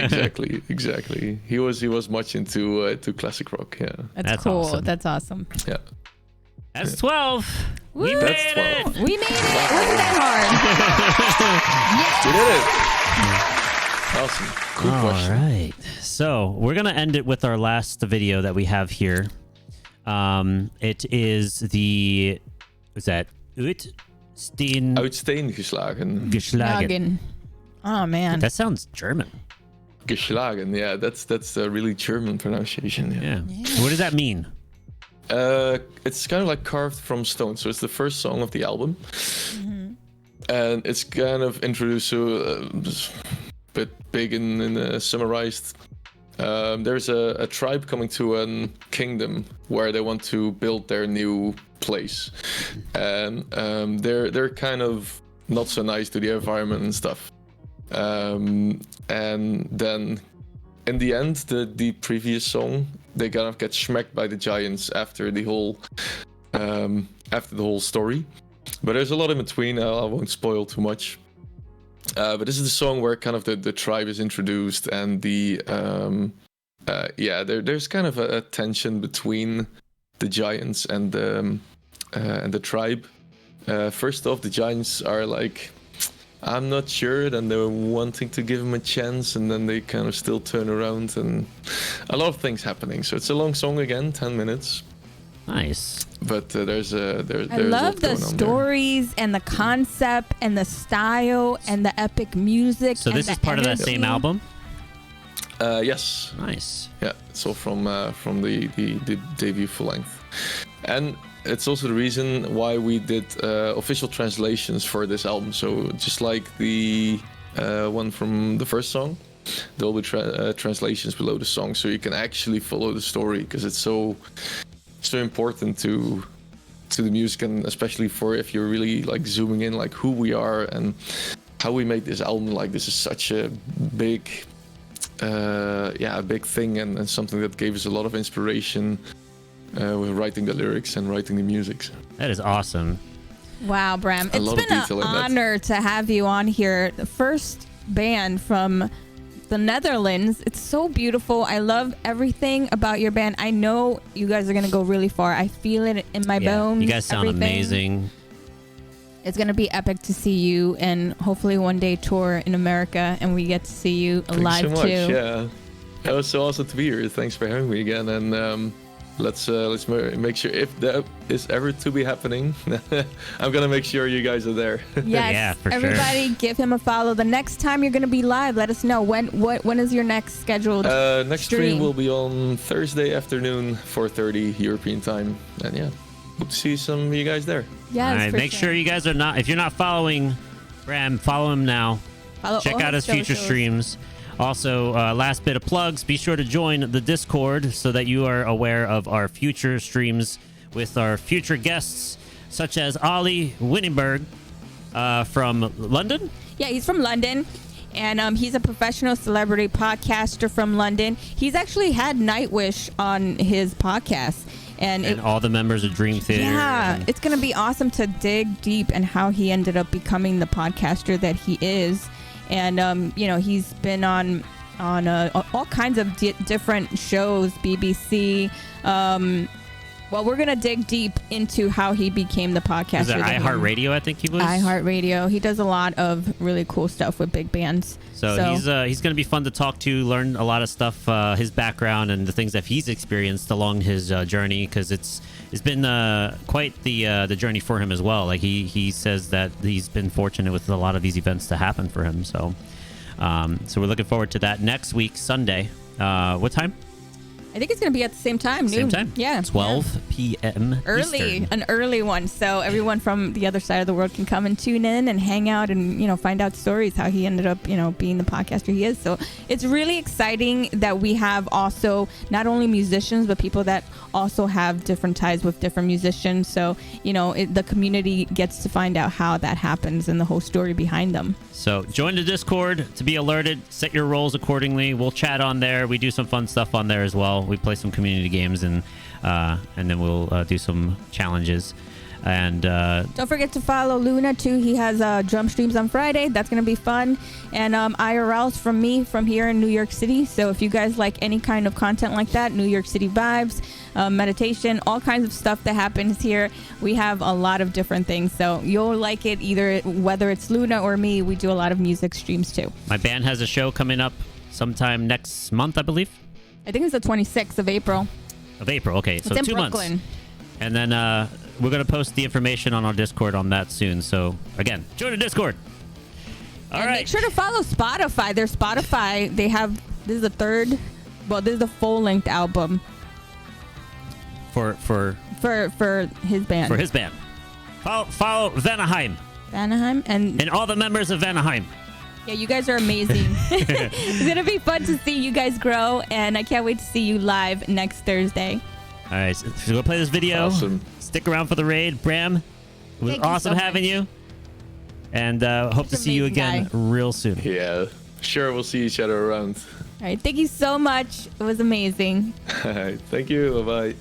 exactly. He was much into classic rock. Yeah, That's cool. awesome. That's awesome. yeah. That's 12. We Woo! made That's 12. it. We made it. Wasn't that hard? We did it. Awesome. Cool All question. right. So we're going to end it with our last video that we have here. It is the... Is that Uitsteen Uitsteengeslagen. Geschlagen? Noggin. Oh man. That sounds German. Geschlagen. Yeah, that's a really German pronunciation. Yeah. What does that mean? It's kind of like carved from stone. So it's the first song of the album, and it's kind of introduced to a bit big and summarized. There's a tribe coming to a kingdom where they want to build their new place, and they're kind of not so nice to the environment and stuff. And then in the end, the previous song, they kind of get smacked by the giants after the whole story. But there's a lot in between. I won't spoil too much. But this is the song where kind of the tribe is introduced, and there's kind of a tension between the giants and the tribe. First off, the giants are like, I'm not sure, then they're wanting to give him a chance, and then they kind of still turn around, and a lot of things happening. So it's a long song again, 10 minutes. Nice. But there's I love the stories and the concept and the style and the epic music. So and this the is part of that energy. same album? Yes. Nice. Yeah, it's all from the debut full length. And it's also the reason why we did official translations for this album. So just like the one from the first song, there will be translations below the song, so you can actually follow the story, because it's so important to the music, and especially for if you're really like zooming in like who we are and how we made this album. Like, this is such a big thing, and something that gave us a lot of inspiration with writing the lyrics and writing the music. That is awesome. Wow, Bram. A It's lot of been an detail in that. honor to have you on here. The first band from the Netherlands. It's so beautiful. I love everything about your band. I know you guys are going to go really far. I feel it in my bones. You guys sound everything. amazing. It's going to be epic to see you, and hopefully one day tour in America and we get to see you live Thanks so much. too. Yeah, it was so awesome to be here. Thanks for having me again, and let's make sure, if that is ever to be happening, I'm gonna make sure you guys are there. Yes. Yeah, for sure. Everybody give him a follow. The next time you're going to be live, let us know. When is your next scheduled Next stream stream? will be on Thursday afternoon, 4:30 European time, and yeah, hope to see some of you guys there. Yes, All right, for make sure you guys are not, if you're not following Bram, follow him now. Follow Check all out his future socials. streams. Also, last bit of plugs, be sure to join the Discord so that you are aware of our future streams with our future guests, such as Ollie Winenberg from London. Yeah, he's from London, and he's a professional celebrity podcaster from London. He's actually had Nightwish on his podcast. And all the members of Dream Theater. Yeah, and- it's going to be awesome to dig deep and how he ended up becoming the podcaster that he is. And, he's been on all kinds of different shows, BBC. We're going to dig deep into how he became the podcaster. Is that iHeartRadio, I think he was? iHeartRadio. He does a lot of really cool stuff with big bands. So he's going to be fun to talk to, learn a lot of stuff, his background and the things that he's experienced along his journey, because it's been quite the journey for him as well. Like he says that he's been fortunate with a lot of these events to happen for him. So So we're looking forward to that next week, Sunday. What time? I think it's going to be at the same time. Same noon. time? Yeah. 12 p.m. Early, Eastern. an early one. So everyone from the other side of the world can come and tune in and hang out and, find out stories, how he ended up, being the podcaster he is. So it's really exciting that we have also not only musicians, but people that also have different ties with different musicians. So, the community gets to find out how that happens and the whole story behind them. So join the Discord to be alerted. Set your roles accordingly. We'll chat on there. We do some fun stuff on there as well. We play some community games and then we'll do some challenges. And don't forget to follow Luna too. He has drum streams on Friday. That's gonna be fun. And IRLs from me from here in New York City. So if you guys like any kind of content like that, New York City vibes, meditation, all kinds of stuff that happens here, we have a lot of different things. So you'll like it either whether it's Luna or me. We do a lot of music streams too. My band has a show coming up sometime next month, I believe. I think it's the 26th of April. Of April, okay. So it's in 2 Brooklyn. months. And then we're going to post the information on our Discord on that soon. So, again, join the Discord. All right. Make sure to follow Spotify. Their Spotify, they have, this is this is the full-length album. For his band. For his band. Follow Vanaheim. Vanaheim. And all the members of Vanaheim. Yeah, you guys are amazing. It's going to be fun to see you guys grow, and I can't wait to see you live next Thursday. All right, so we'll play this video. Awesome. Stick around for the raid. Bram, it was Thank you awesome so having much. you. And hope to Such an see you amazing again guy. real soon. Yeah, sure, we'll see each other around. All right, thank you so much. It was amazing. Thank you. Bye-bye.